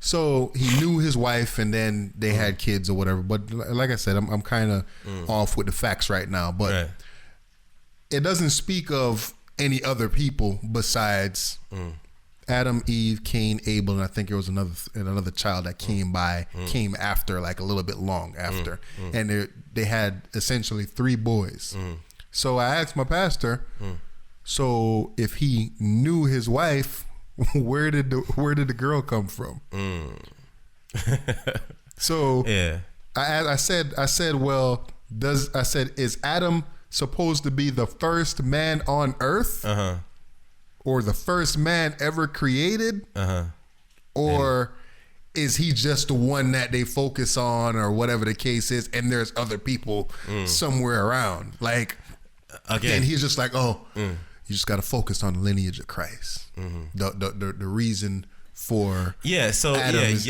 So he knew his wife, and then they had kids or whatever. But like I said, I'm kind of off with the facts right now. But it doesn't speak of any other people besides Adam, Eve, Cain, Abel, and I think there was another child that came after, like a little bit long after, and they had essentially 3 boys. So I asked my pastor, so if he knew his wife, where did the girl come from? So I said, well, is Adam supposed to be the first man on earth, or the first man ever created, or is he just the one that they focus on, or whatever the case is, and there's other people somewhere around, like, and he's just like, you just got to focus on the lineage of Christ. The reason for Adam is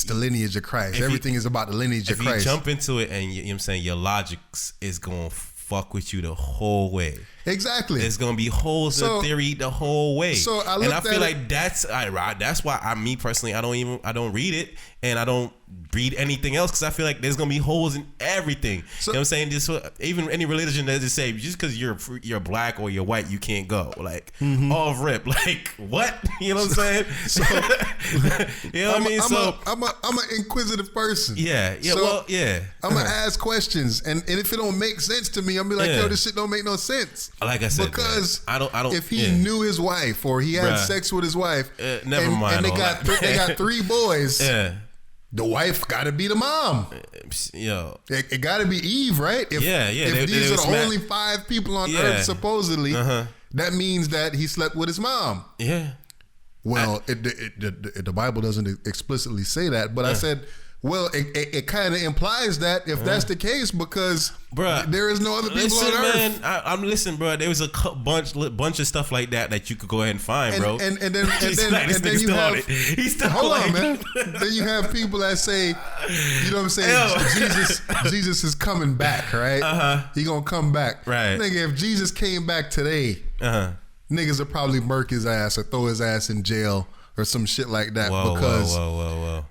the lineage of Christ. Everything is about the lineage of Christ. If you jump into it, and you know what I'm saying, your logic is going to fuck with you the whole way. Exactly. There's gonna be holes in the theory the whole way. So I feel like that's why me personally, I don't read it, and I don't read anything else, because I feel like there's gonna be holes in everything. So, you know what I'm saying? Just even any religion that just say just because you're black or you're white, you can't go. Like off rip. Like what? You know what I'm saying? So, you know what I mean? I'm an inquisitive person. Yeah. So well, yeah. I'm gonna ask questions, and if it don't make sense to me, I'm be like, yo, this shit don't make no sense. Like I said, because man, I don't. If he knew his wife or he had sex with his wife, never mind. And they got 3 boys. Yeah. The wife got to be the mom. Yo, it got to be Eve, right? If these are the only 5 people on Earth, supposedly, that means that he slept with his mom. Yeah. Well, the Bible doesn't explicitly say that, but I said, well, it kind of implies that if that's the case, because there is no other people on Earth. Man, I'm listening, bro. There was a bunch of stuff like that you could go ahead and find, bro. And then you have hold on, man. Then you have people that say, you know what I'm saying? Jesus is coming back, right? He gonna come back, right? Nigga, if Jesus came back today, niggas would probably murk his ass or throw his ass in jail or some shit like that. Whoa.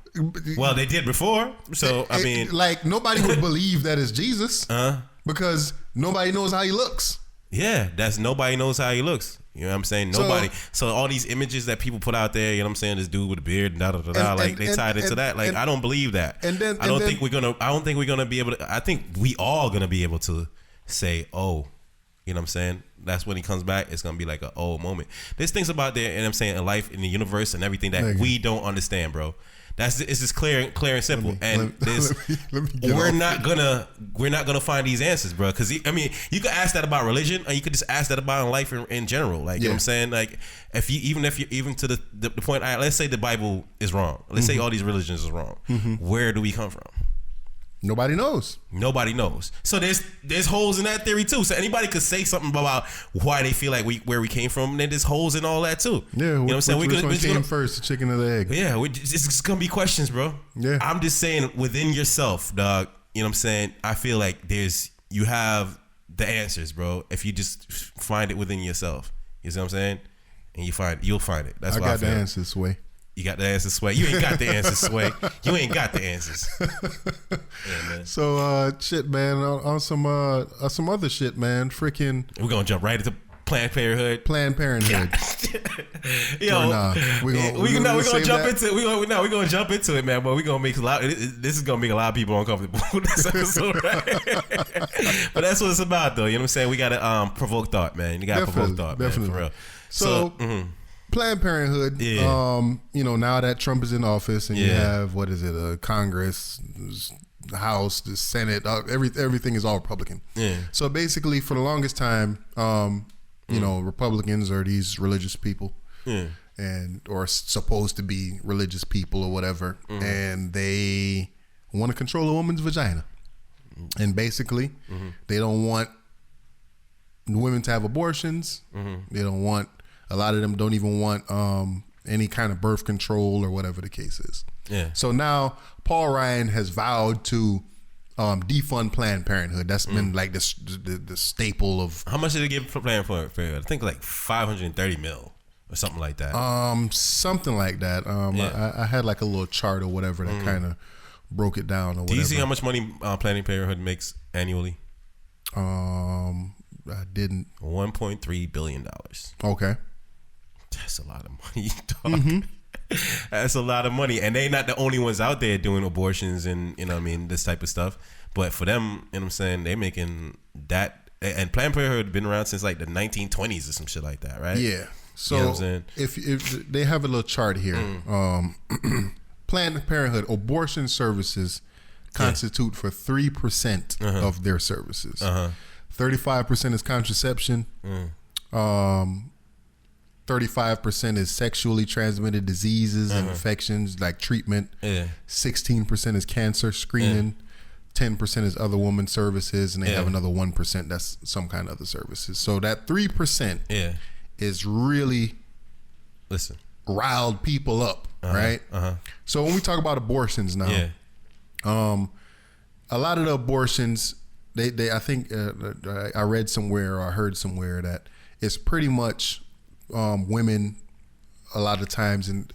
Well, they did before, so I mean, like nobody would believe that it's Jesus, because nobody knows how he looks. Yeah, nobody knows how he looks. You know what I'm saying? Nobody. So all these images that people put out there, you know what I'm saying? This dude with a beard, like they tied into that. Like I don't believe that. I don't think we're gonna be able to. I think we all gonna be able to say, oh, you know what I'm saying? That's when he comes back. It's gonna be like a moment. There's things about there, and I'm saying, in life, in the universe, and everything that we don't understand, bro. It's just clear and simple. We're not gonna find these answers, bro. Because I mean, you could ask that about religion, or you could just ask that about life in general. Like you know what I'm saying. Like if you even to the point, let's say the Bible is wrong. Let's say all these religions is wrong. Where do we come from? Nobody knows. So there's holes in that theory too. So anybody could say something about why they feel like where we came from, and then there's holes in all that too. Yeah, you know what I'm saying? Which one came first, the chicken or the egg? Yeah, it's gonna be questions, bro. Yeah, I'm just saying within yourself, dog. You know what I'm saying? I feel like you have the answers, bro. If you just find it within yourself, you see what I'm saying? And you'll find it. That's why I got the answers, Sway. You got the answers, Sway. You ain't got the answers, Sway. You ain't got the answers. Yeah, man. So, shit, man. On some other shit, man. Freaking. We're gonna jump right into Planned Parenthood. Yo, we're gonna jump into it, man. But we're gonna make this is gonna make a lot of people uncomfortable this episode, right? But that's what it's about, though. You know what I'm saying? We gotta provoke thought, man. You gotta provoke thought, man, for real. So Planned Parenthood, you know, now that Trump is in office and you have, Congress, the House, the Senate, everything is all Republican. Yeah. So basically, for the longest time, you know, Republicans are these religious people, or supposed to be religious people or whatever, and they want to control a woman's vagina, and basically, they don't want women to have abortions. They don't want. A lot of them don't even want any kind of birth control or whatever the case is. Yeah. So now Paul Ryan has vowed to defund Planned Parenthood. That's been like the staple of. How much did they give for Planned Parenthood? I think like $530 million or something like that. Something like that. I had like a little chart or whatever that kind of broke it down. Or whatever. Do you see how much money Planned Parenthood makes annually? I didn't. $1.3 billion. Okay. That's a lot of money, dog. That's a lot of money. And they're not the only ones out there doing abortions and, you know what I mean, this type of stuff. But for them, you know what I'm saying, they're making that. And Planned Parenthood been around since like the 1920s or some shit like that, right? Yeah. So you know what I'm saying? If they have a little chart here, Planned Parenthood abortion services constitute for 3% of their services. 35% is contraception. 35% is sexually transmitted diseases and infections like treatment. 16% is cancer screening. 10% is other woman services, and they have another 1% that's some kind of other services. So that 3% is really riled people up, right? So when we talk about abortions now, a lot of the abortions they I think I read somewhere or I heard somewhere that it's pretty much women a lot of times in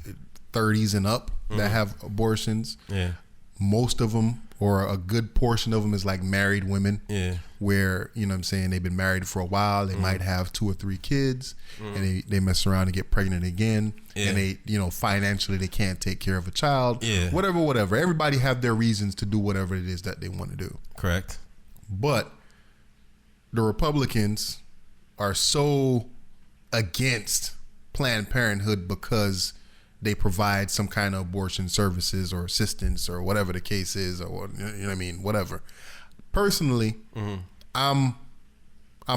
30s and up that have abortions. Yeah. Most of them, or a good portion of them, is like married women. Yeah. Where, you know what I'm saying, they've been married for a while. They might have 2 or 3 kids, and they mess around and get pregnant again. Yeah. And they, you know, financially they can't take care of a child. Yeah. Whatever. Everybody have their reasons to do whatever it is that they want to do. Correct. But the Republicans are so against Planned Parenthood because they provide some kind of abortion services or assistance or whatever the case is, or you know what I mean, whatever. Personally, I'm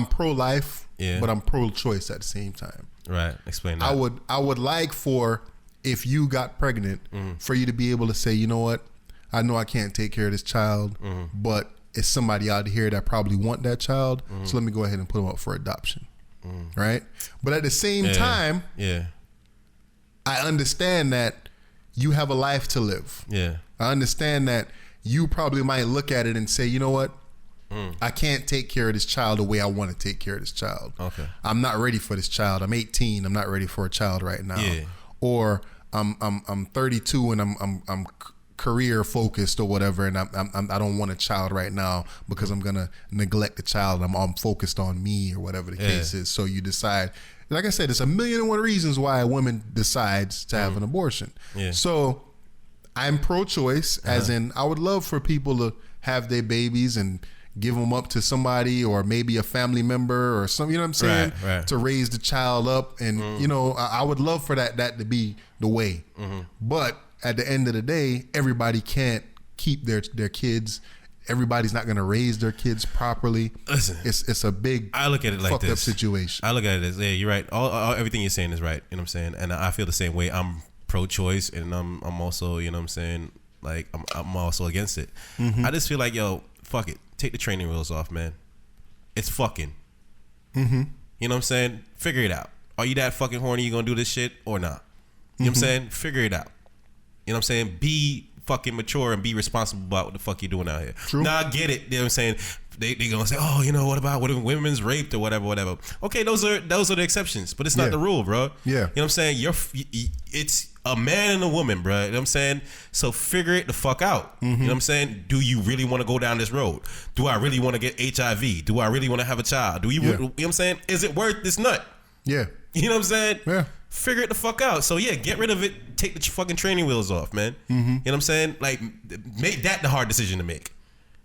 pro-life, but I'm pro-choice at the same time. Right. Explain that. I would like for, if you got pregnant, for you to be able to say, you know what, I know I can't take care of this child, but it's somebody out here that probably want that child, so let me go ahead and put them up for adoption. Right? But at the same time, I understand that you have a life to live. Yeah. I understand that you probably might look at it and say, you know what? I can't take care of this child the way I want to take care of this child. Okay. I'm not ready for this child. I'm 18. I'm not ready for a child right now. Yeah. Or I'm 32 and I'm career focused or whatever, and I don't want a child right now because I'm gonna neglect the child. I'm focused on me or whatever the case is. So you decide. Like I said, it's 1,000,001 reasons why a woman decides to have an abortion. Yeah. So I'm pro-choice, as in I would love for people to have their babies and give them up to somebody or maybe a family member or some, you know what I'm saying? Right. To raise the child up. And, you know, I would love for that to be the way. But at the end of the day, everybody can't keep their kids. Everybody's not going to raise their kids properly. Listen, it's a big, I look at it like fucked this up situation. I look at it as, yeah, you're right. All everything you're saying is right. You know what I'm saying? And I feel the same way. I'm pro-choice, and I'm also, you know what I'm saying, like I'm also against it. I just feel like, yo, fuck it. Take the training wheels off, man. It's fucking. You know what I'm saying? Figure it out. Are you that fucking horny? You gonna do this shit or not? You know what I'm saying? Figure it out. You know what I'm saying? Be fucking mature and be responsible about what the fuck you doing out here. True. Now I get it. You know what I'm saying? They gonna say, oh, you know, what about when women's raped or whatever. Okay, those are the exceptions, but it's not the rule, bro. Yeah. You know what I'm saying? It's a man and a woman, bro. You know what I'm saying? So figure it the fuck out. You know what I'm saying? Do you really want to go down this road? Do I really want to get HIV? Do I really want to have a child? You know what I'm saying? Is it worth this nut? Yeah. You know what I'm saying? Yeah. Figure it the fuck out. So yeah, get rid of it. Take the fucking training wheels off, man. You know what I'm saying? Like, make that the hard decision to make,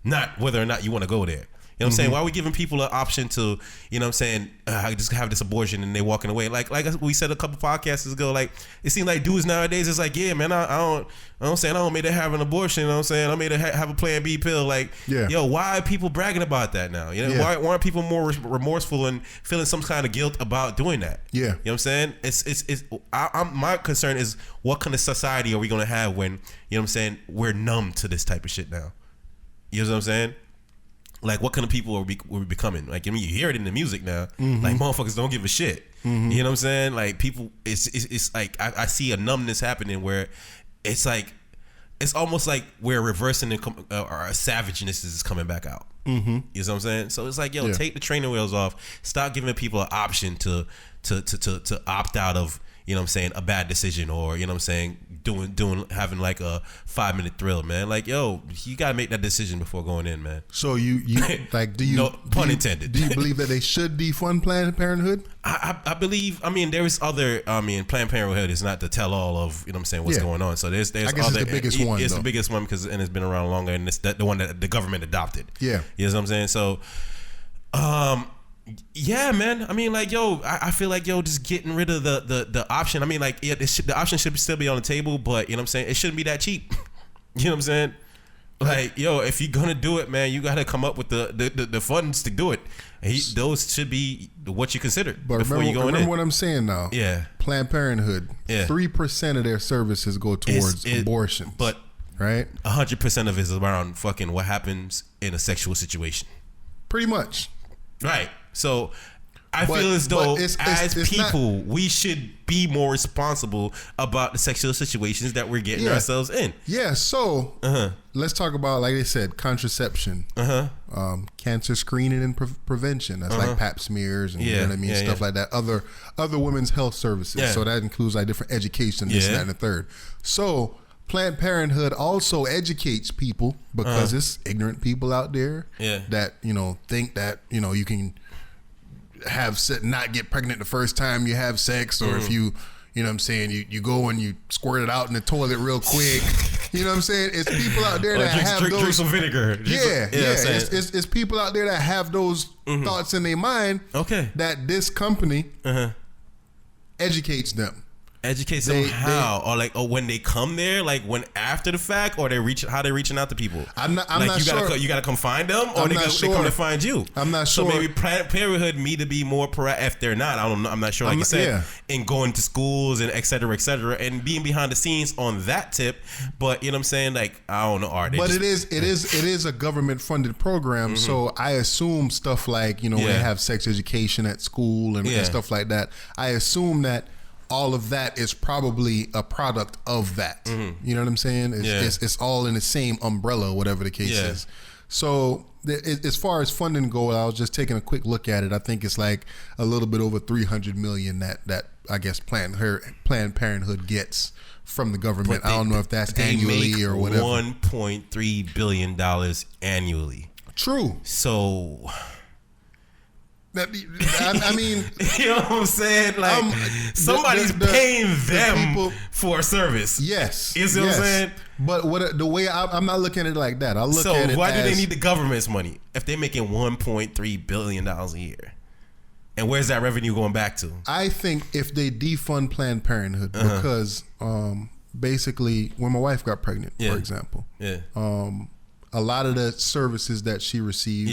not whether or not you want to go there. You know what I'm saying? Why are we giving people an option to, you know what I'm saying, just have this abortion and they walking away? Like we said a couple podcasts ago, like, it seems like dudes nowadays, it's like, yeah, man, I don't made to have an abortion, you know what I'm saying? I made to have a Plan B pill. Like, yo, why are people bragging about that now? You know, why aren't people more remorseful and feeling some kind of guilt about doing that? Yeah. You know what I'm saying? My concern is, what kind of society are we going to have when, you know what I'm saying, we're numb to this type of shit now? You know what I'm saying? Like, what kind of people are we becoming? Like, I mean, you hear it in the music now. Like, motherfuckers don't give a shit. You know what I'm saying? Like, people, it's like, I see a numbness happening where it's like, it's almost like we're reversing our savageness is coming back out. You know what I'm saying? So it's like, yo, take the training wheels off. Stop giving people an option to opt out of, you know what I'm saying, a bad decision, or, you know what I'm saying, having like a 5-minute thrill, man. Like, yo, you gotta make that decision before going in, man. So you like, do you, no pun intended, do you believe that they should defund Planned Parenthood? I believe, I mean, there's other, I mean, Planned Parenthood is not the tell all of, you know what I'm saying, what's going on. So there's I guess other, it's the biggest one. It's the biggest one because, and it's been around longer, and it's the one that the government adopted. Yeah. You know what I'm saying? So, yeah, man. I mean, like, yo, I feel like, yo, just getting rid of the option. I mean, like, the option should still be on the table, but, you know what I'm saying, it shouldn't be that cheap. You know what I'm saying? Like, yo, if you're gonna do it, man, you gotta come up with the funds to do it. Those should be what you consider before you go in. Remember what I'm saying now. Yeah. Planned Parenthood. 3% of their services go towards abortion. But right, 100% of it is around fucking what happens in a sexual situation. Pretty much. Right. So I feel as though it's people, we should be more responsible about the sexual situations that we're getting ourselves in. Yeah, so let's talk about, like they said, contraception, cancer screening and prevention. That's like pap smears and you know what I mean, stuff like that. Other women's health services. Yeah. So that includes like different education, this, that, and the third. So Planned Parenthood also educates people because it's ignorant people out there that, you know, think that, you know, you can not get pregnant the first time you have sex, or if you know what I'm saying, you go and you squirt it out in the toilet real quick. You know what I'm saying? It's people out there that have those. Drink some vinegar. It's people out there that have those thoughts in their mind. Okay. That this company educates them. Educates them how, or when they come there, like when after the fact, or how they reaching out to people. I'm not sure. You gotta come find them, or they come to find you. I'm not sure. So maybe Parenthood need to be more proactive. If they're not, I don't know. I'm not sure. Like you said, in going to schools and et cetera, and being behind the scenes on that tip. But you know what I'm saying? Like I don't know. But it is a government funded program. So I assume stuff like, you know, they have sex education at school and stuff like that. I assume that all of that is probably a product of that. You know what I'm saying? It's all in the same umbrella, whatever the case is. So as far as funding goes, I was just taking a quick look at it. I think it's like a little bit over $300 million that I guess Planned Parenthood gets from the government. I don't know if that's annually or whatever. $1.3 billion annually. True. So I mean, you know what I'm saying? Like somebody's paying them for a service. Yes, you see what I'm saying? But the way I'm not looking at it like that. I look at it. So why do they need the government's money if they're making $1.3 billion a year? And where's that revenue going back to? I think if they defund Planned Parenthood, because basically when my wife got pregnant, for example, a lot of the services that she received,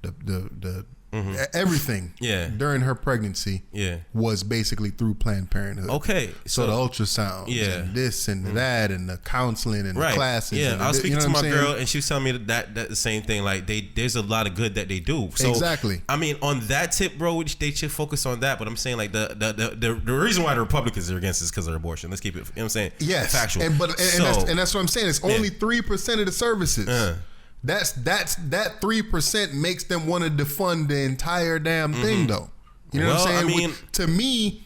the everything during her pregnancy was basically through Planned Parenthood. Okay. So the ultrasound and this and that and the counseling and the classes. Yeah, I was speaking to my girl and she was telling me that the same thing. Like there's a lot of good that they do. So, exactly. I mean, on that tip, bro, which they should focus on that. But I'm saying like the reason why the Republicans are against this is because of abortion. Let's keep it, you know what I'm saying? Yes. Factual. And that's what I'm saying. It's only 3% of the services. That's that 3% makes them want to defund the entire damn thing, though. You know what I'm saying? I mean,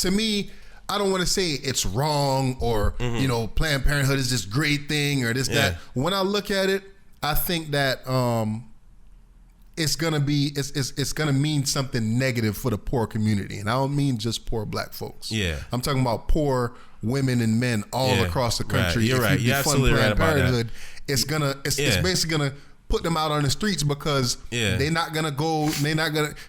to me, I don't want to say it's wrong or you know, Planned Parenthood is this great thing or this that. When I look at it, I think that it's gonna mean something negative for the poor community, and I don't mean just poor black folks. Yeah, I'm talking about poor women and men all across the country. Right. You're right. You're absolutely right about that. It's basically gonna put them out on the streets because they're not gonna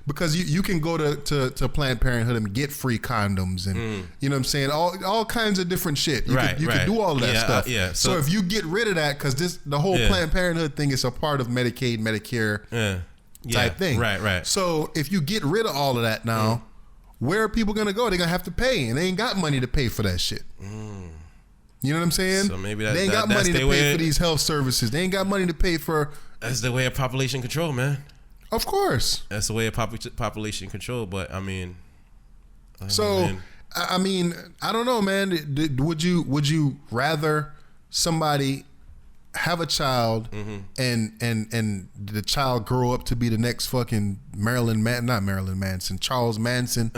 because you can go to Planned Parenthood and get free condoms and you know what I'm saying, all kinds of different shit. You can do all of that stuff. So if you get rid of that, because the whole Planned Parenthood thing is a part of Medicaid, Medicare type thing. Right. So if you get rid of all of that now, where are people gonna go? They're gonna have to pay, and they ain't got money to pay for that shit. You know what I'm saying? So maybe they ain't got money to pay for these health services. They ain't got money to pay for. That's the way of population control, man. Of course. That's the way of population control. But I mean, I mean, I don't know, man. Would you rather somebody have a child and the child grow up to be the next fucking Charles Manson,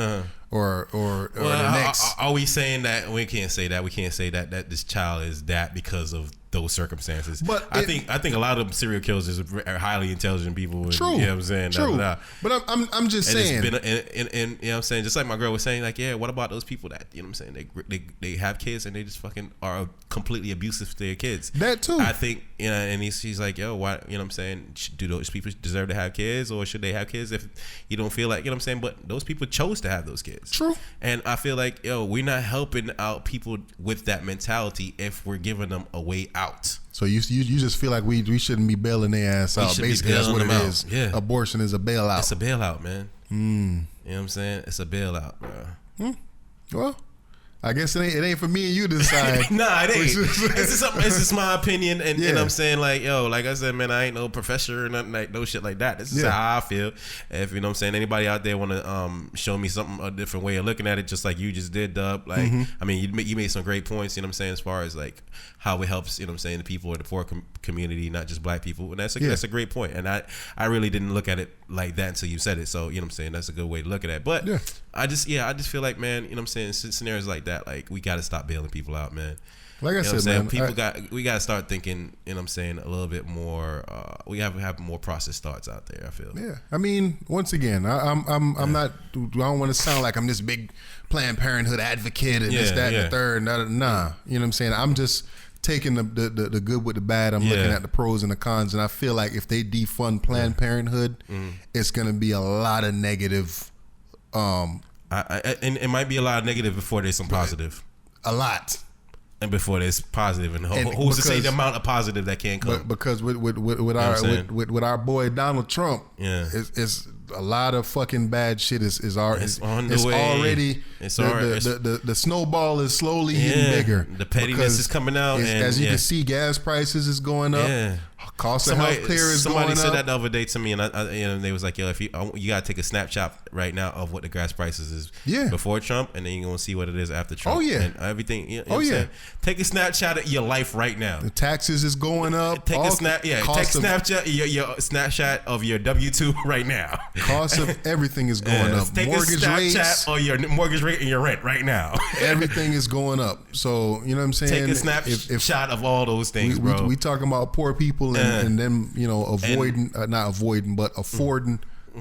or the next? Are we saying that we can't say that? We can't say that this child is that because of those circumstances. But I think a lot of them serial killers are highly intelligent people. And, true. You know what I'm saying? True. But I'm just saying. It's been you know what I'm saying? Just like my girl was saying, like, what about those people that, you know what I'm saying? They have kids and they just fucking are completely abusive to their kids. That too. I think, you know, and she's like, why, you know what I'm saying? Do those people deserve to have kids, or should they have kids if you don't feel like, you know what I'm saying? But those people chose to have those kids. True. And I feel like, we're not helping out people with that mentality if we're giving them a way out. So you just feel like we shouldn't be bailing their ass out. Basically, that's what it is. Yeah. Abortion is a bailout. It's a bailout, man. You know what I'm saying? It's a bailout, bro. Well, I guess it ain't for me and you to decide. Nah, it ain't. It's just my opinion, and I'm saying like, yo, like I said, man, I ain't no professor or nothing like no shit like that. This is how I feel. If you know what I'm saying, anybody out there want to show me something, a different way of looking at it, just like you just did, Dub. Like, I mean, you made some great points. You know what I'm saying, as far as like how it helps. You know what I'm saying, the people in the poor community, not just black people, and that's a great point. And I really didn't look at it like that until you said it. So you know what I'm saying, that's a good way to look at it. But I just feel like, man, you know what I'm saying, scenarios like that, like we got to stop bailing people out, man. Like I said, man, we got to start thinking, you know what I'm saying, a little bit more. We have to have more processed thoughts out there, I feel. Yeah, I mean, once again, I'm not. I don't want to sound like I'm this big Planned Parenthood advocate and this, that, and the third. Nah, you know what I'm saying. I'm just taking the good with the bad. I'm looking at the pros and the cons, and I feel like if they defund Planned Parenthood, it's gonna be a lot of negative. And it might be a lot of negative before there's some positive. A lot. And before there's positive, and who's to say the amount of positive that can come? Because with our boy Donald Trump, it's a lot of fucking bad shit is on the way. Already. The snowball is slowly getting bigger. The pettiness is coming out, and as you can see, gas prices is going up. Yeah. Cost of healthcare is going up. Somebody said that the other day to me, and they was like, "Yo, if you gotta take a snapshot right now of what the gas prices is before Trump, and then you're gonna see what it is after Trump. And everything. You know what I'm saying? Take a snapshot of your life right now. The taxes is going up. Take a snapshot of your W-2 right now. Cost of everything is going up. Take mortgage a snapshot of your mortgage rate and your rent right now. Everything is going up. So you know what I'm saying. Take a snapshot of all those things, bro. We talking about poor people and them, you know, affording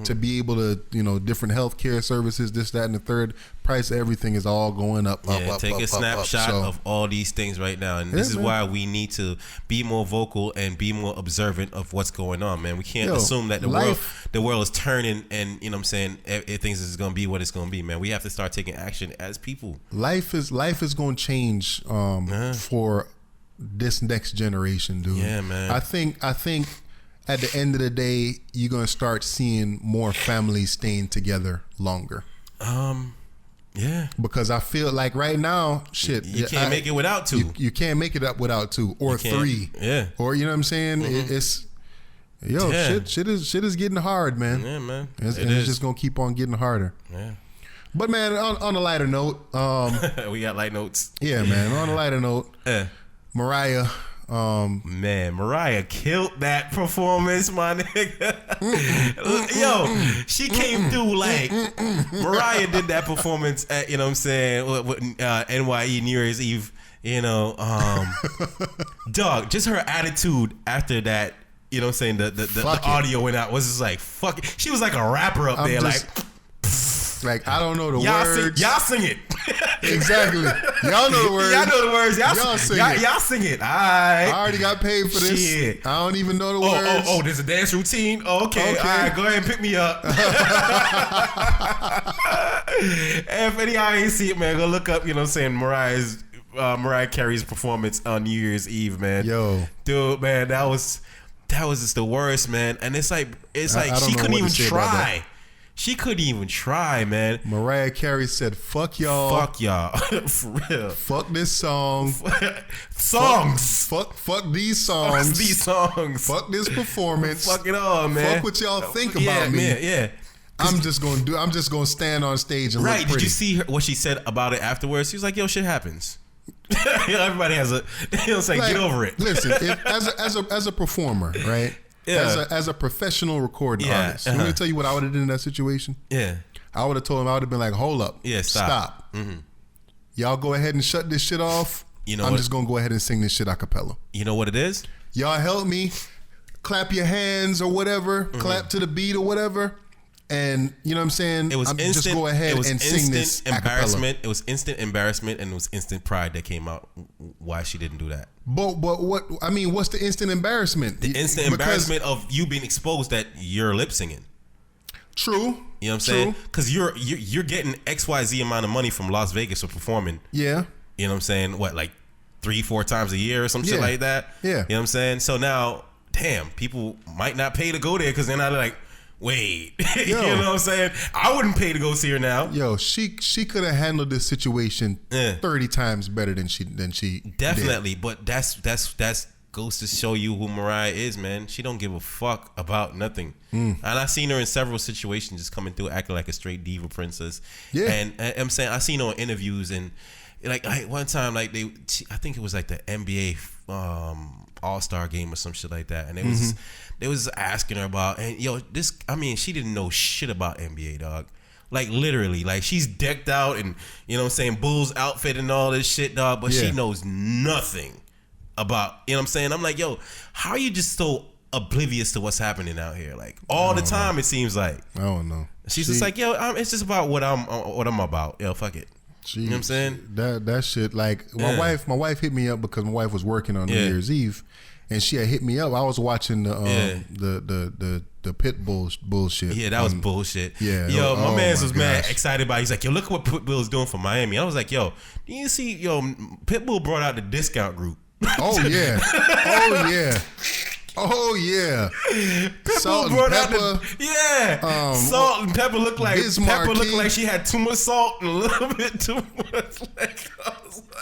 to be able to, you know, different healthcare services, this, that, and the third. Price of everything is all going up. Take a snapshot of all these things right now, and this is why we need to be more vocal and be more observant of what's going on, man. We can't assume that the world is turning, and you know what I'm saying, things is going to be what it's going to be, man. We have to start taking action as people. Life is going to change for this next generation, dude. Yeah, man. I think at the end of the day, you're gonna start seeing more families staying together longer. Yeah. Because I feel like right now, shit, you can't make it without two. You can't make it up without two or three. Yeah. Or you know what I'm saying? It's shit is getting hard, man. Yeah, man. It's just gonna keep on getting harder. Yeah. But man, on a lighter note, we got light notes. Yeah, man. On a lighter note, Mariah. Man, Mariah killed that performance, my nigga. Yo, she came through like Mariah did that performance at, you know what I'm saying, with NYE New Year's Eve, you know, dog, just her attitude after that, you know what I'm saying, the audio went out was just like, fuck it. She was like a rapper up there, like I don't know the words. Y'all sing it. Exactly. Y'all know the words. Y'all know the words. Y'all sing it. Y'all sing it. All right. I already got paid for this. Shit. I don't even know the words. Oh, there's a dance routine? Oh, okay. All right, go ahead and pick me up. If any of y'all ain't see it, man, go look up, you know what I'm saying, Mariah Carey's performance on New Year's Eve, man. Yo. Dude, man, that was just the worst, man. And it's like she couldn't even try. She couldn't even try, man. Mariah Carey said, fuck y'all. Fuck y'all. For real. Fuck this song. Songs. Fuck these songs. Fuck these songs. Fuck this performance. Fuck it all, man. Fuck what y'all think about me. Yeah. I'm just gonna stand on stage and look pretty. Did you see what she said about it afterwards? She was like, yo, shit happens. Everybody has a, you know, say, get over it. Listen, as a performer, right? Yeah. As a professional recording artist, let me tell you what I would have done in that situation. Yeah. I would have told him, I would have been like, hold up. Yeah, stop. Mm-hmm. Y'all go ahead and shut this shit off. You know I'm just going to go ahead and sing this shit a cappella. You know what it is? Y'all help me. Clap your hands or whatever. Mm-hmm. Clap to the beat or whatever. And you know what I'm saying? It was instant, just go ahead and sing this embarrassment. It was instant embarrassment, and it was instant pride that came out why she didn't do that. But what I mean, what's the instant embarrassment? The instant embarrassment of you being exposed that you're lip singing. True. You know what I'm saying? Because you're getting XYZ amount of money from Las Vegas for performing. Yeah. You know what I'm saying? What, like 3-4 times a year or some shit like that? Yeah. You know what I'm saying? So now, damn, people might not pay to go there because they're not like, wait, you know what I'm saying? I wouldn't pay to go see her now. Yo, she could have handled this situation 30 times better than she definitely did. But that's goes to show you who Mariah is, man. She don't give a fuck about nothing. And I seen her in several situations just coming through acting like a straight diva princess. Yeah. And I'm saying I seen her in interviews and like one time like I think it was like the NBA All-Star game or some shit like that, and they was asking her about, and she didn't know shit about NBA, dog. Like literally, like she's decked out and you know what I'm saying, Bulls outfit and all this shit, dog, but she knows nothing about, you know what I'm saying? I'm like, yo, how are you just so oblivious to what's happening out here? Like all the time, it seems like. I don't know. She's just like, yo, it's just about what I'm about. Yo, fuck it. You know what I'm saying? That shit, like my wife hit me up because my wife was working on New Year's Eve, and she had hit me up. I was watching the Pitbull bullshit. Yeah, that was bullshit. Yeah, yo, my man was mad excited about it. He's like, yo, look what Pitbull is doing for Miami. I was like, yo, do you see, Pitbull brought out the discount group. Oh yeah, oh yeah. Oh yeah, Salt and pepper. Salt and pepper looked like she had too much salt and a little bit too much.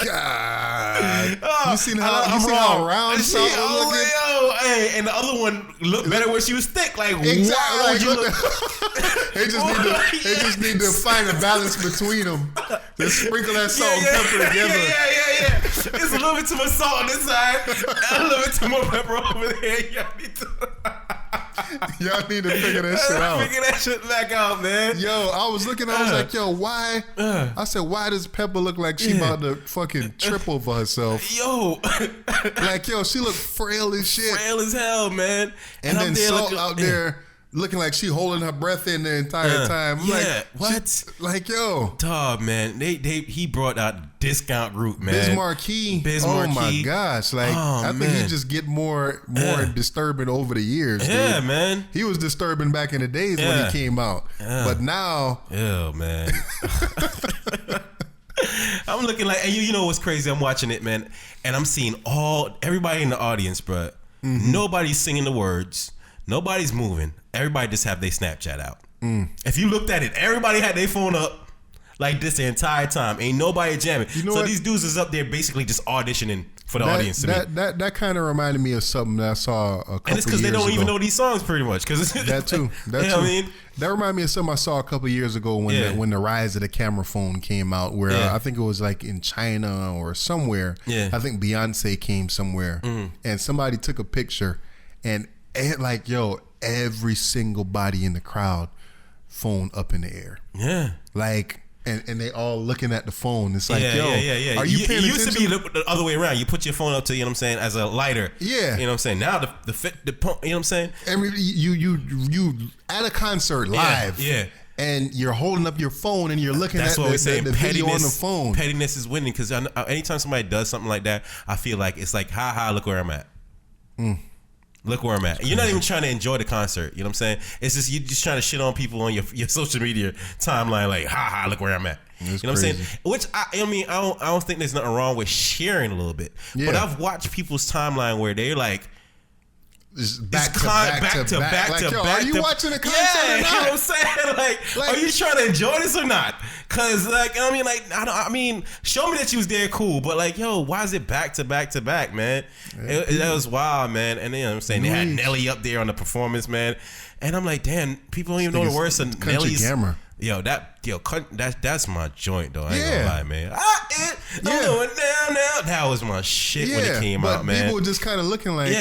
God, you seen how round Salt was looking? Hey, and the other one looked better when she was thick. Like exactly. They just need to find a balance between them. Just sprinkle that salt and pepper together. Yeah. It's a little bit too much salt on this side, and a little bit too much pepper over there. Y'all need to figure that shit out. Figure that shit back out, man. Yo, I was looking, I was like, yo, why? I said, why does Pepper look like she about to fucking trip over herself? Yo. Like, yo, she look frail as shit. Frail as hell, man. And then Salt out there looking like she holding her breath in the entire time. I'm like, what? Like, yo. Dog, man. He brought out discount group, man. Biz Markie. Oh my gosh. Like, I think he just get more disturbing over the years. Yeah, dude. Man. He was disturbing back in the days when he came out. But now. Yeah, man. I'm looking like, and you know what's crazy? I'm watching it, man. And I'm seeing everybody in the audience, bro. Nobody's singing the words. Nobody's moving. Everybody just have their Snapchat out. If you looked at it, everybody had their phone up like this the entire time. Ain't nobody jamming. You know so what? These dudes is up there basically just auditioning for the audience. That kind of reminded me of something that I saw a couple years ago. And it's because they don't even know these songs pretty much. That too. That too. What I mean? That reminded me of something I saw a couple years ago when the rise of the camera phone came out, where I think it was like in China or somewhere. Yeah. I think Beyonce came somewhere, and somebody took a picture, and like, yo, every single body in the crowd, phone up in the air. Yeah. Like, and they all looking at the phone. It's like, are you paying attention? It used to be the other way around. You put your phone up to, you know what I'm saying, as a lighter. Yeah. You know what I'm saying? Now the you know what I'm saying? You at a concert live. Yeah. And you're holding up your phone and you're looking at the video on the phone. Pettiness is winning, because anytime somebody does something like that, I feel like it's like, look where I'm at. Look where I'm at. You're not even trying to enjoy the concert. You know what I'm saying? It's just, you're just trying to shit on people on your social media timeline, like, look where I'm at. You know what I'm saying? Which I don't think there's nothing wrong with sharing a little bit. Yeah. But I've watched people's timeline where they're like, back to back. Are you watching a concert or not? You know what I'm saying? Like, are you trying to enjoy this or not? Cause I mean, show me that you was there, cool. But like, yo, why is it back to back, man? That was wild, man. And then, you know what I'm saying, they had Nelly up there on the performance, man. And I'm like, damn, people don't even know the words of Nelly's. Gamma. That's my joint though. I ain't gonna lie, man. I'm going down now. That was my shit when it came out, man. People were just kind of looking like,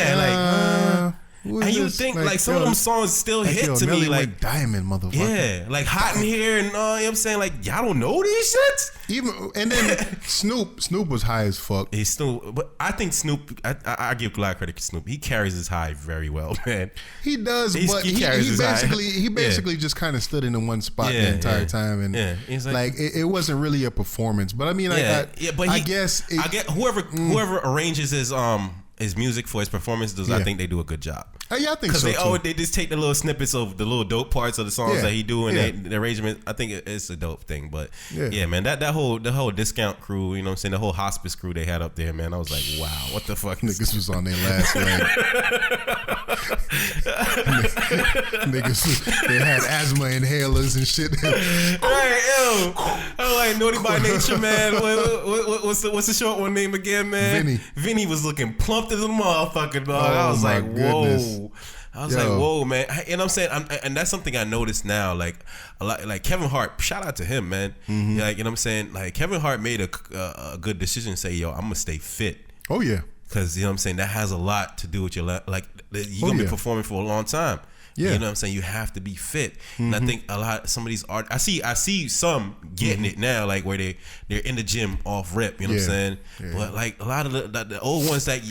and you think like some of them songs still hit to me, like Diamond, motherfucker. Yeah, like Hot in Here, and you know what I'm saying, like, y'all don't know these shits. And then Snoop was high as fuck. He's Snoop, but I think Snoop, I give a lot of credit to Snoop. He carries his high very well, man. He does, but he basically just kind of stood in the one spot the entire time, and like it wasn't really a performance. But I mean, I guess whoever arranges his music for his performances, I think they do a good job. Yeah, I think because so they just take the little snippets of the little dope parts of the songs that he do and the arrangement. I think it's a dope thing. But yeah, man, the whole discount crew, you know what I'm saying, the whole hospice crew they had up there, man. I was like, wow, what the fuck? Niggas was on their last leg. Niggas, they had asthma inhalers and shit. Right, I'm like Naughty by Nature, man. What's the short one name again, man? Vinny was looking plump as a motherfucker, dog. I was like, whoa. I was like, whoa, man. And I'm saying, and that's something I noticed now. Like a lot, like Kevin Hart. Shout out to him, man. Mm-hmm. Like, you know what I'm saying? Like Kevin Hart made a good decision to say, yo, I'm gonna stay fit. Oh yeah. Because you know what I'm saying, that has a lot to do with your like you're gonna be performing for a long time. Yeah. You know what I'm saying? You have to be fit. Mm-hmm. And I think some of these art I see some getting it now, like where they're in the gym off rip, you know what I'm saying? Yeah. But like a lot of the old ones that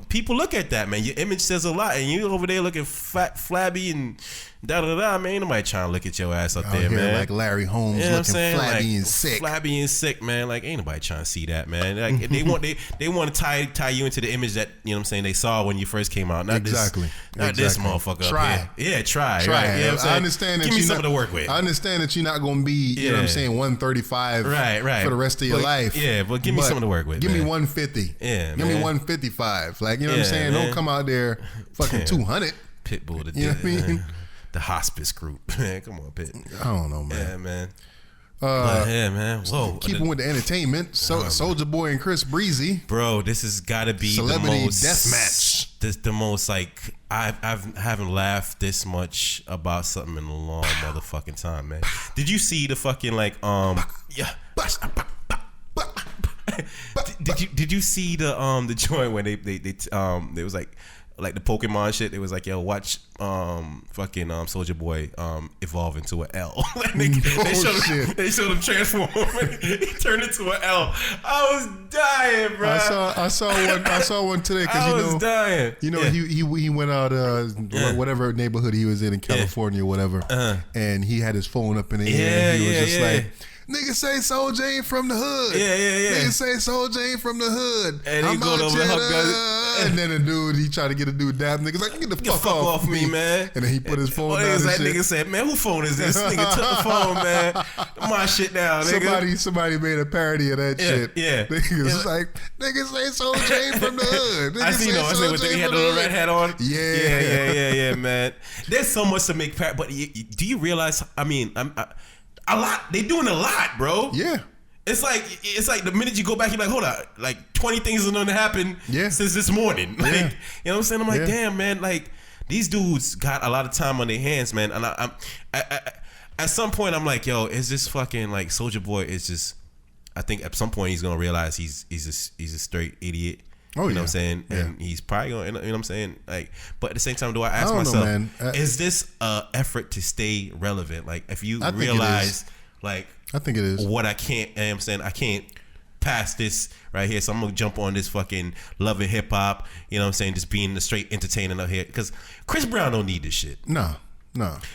people look at that, man. Your image says a lot, and you over there looking fat, flabby and man. Ain't nobody trying to look at your ass up there, man. Like Larry Holmes, you know looking flabby and sick. Flabby and sick, man. Like ain't nobody trying to see that, man. Like they want to tie you into the image that, you know what I'm saying, they saw when you first came out. Not this motherfucker try. Up here. Yeah, try. Right? You know what I'm saying? I understand that give me something to work with. I understand that you're not gonna be, you know what I'm saying, 135 right. for the rest of your life. Yeah, but give me something to work with. Give me 150. Yeah, give me 155. Like, you know what I'm saying? Man. Don't come out there fucking 200. Pitbull to you know what I mean? The hospice group. Man, come on, Pit. I don't know, man. Yeah, man. Yeah, man. Whoa. Keeping with the entertainment, Soulja Boy and Chris Breezy. Bro, this has got to be celebrity the most death match. This the most, like, I haven't laughed this much about something in a long motherfucking time, man. Did you see the fucking Did you see the joint when they was like the Pokemon shit? It was like, yo, watch fucking Soulja Boy evolve into an L. They showed him transform. He turned into an L. I was dying, bro. I saw one today because I was dying. You know, he went out whatever neighborhood he was in California or whatever, and he had his phone up in the air. And he was just like, nigga say Soulja ain't from the hood. Yeah. Nigga say Soulja ain't from the hood. And he go over and then the dude, he tried to get a dude dab. Nigga's like, get the fuck off me, man. And then he put his phone down. That nigga said, man, who phone is this? Nigga took the phone, man. My shit down, nigga. Somebody made a parody of that shit. Yeah. Niggas like, nigga say Soulja ain't from the hood. I see, I said with he had the little red hat on. Yeah, man. There's so much to make but do you realize, I mean, a lot. They doing a lot, bro. Yeah. It's like the minute you go back, you're like, hold on, like 20 things are gonna happen since this morning. Like, you know what I'm saying? I'm like, damn, man, like these dudes got a lot of time on their hands, man. And I at some point I'm like, yo, is this fucking like Soulja Boy is just, I think at some point he's gonna realize he's a straight idiot. You know what I'm saying? And he's probably gonna, you know what I'm saying? Like, but at the same time, do I ask myself, is this a effort to stay relevant? Like, if you realize, like, I think it is. What I can't, you know what I'm saying, I can't pass this right here, so I'm gonna jump on this fucking love and hip hop. You know what I'm saying? Just being the straight entertainer out here, because Chris Brown don't need this shit. No.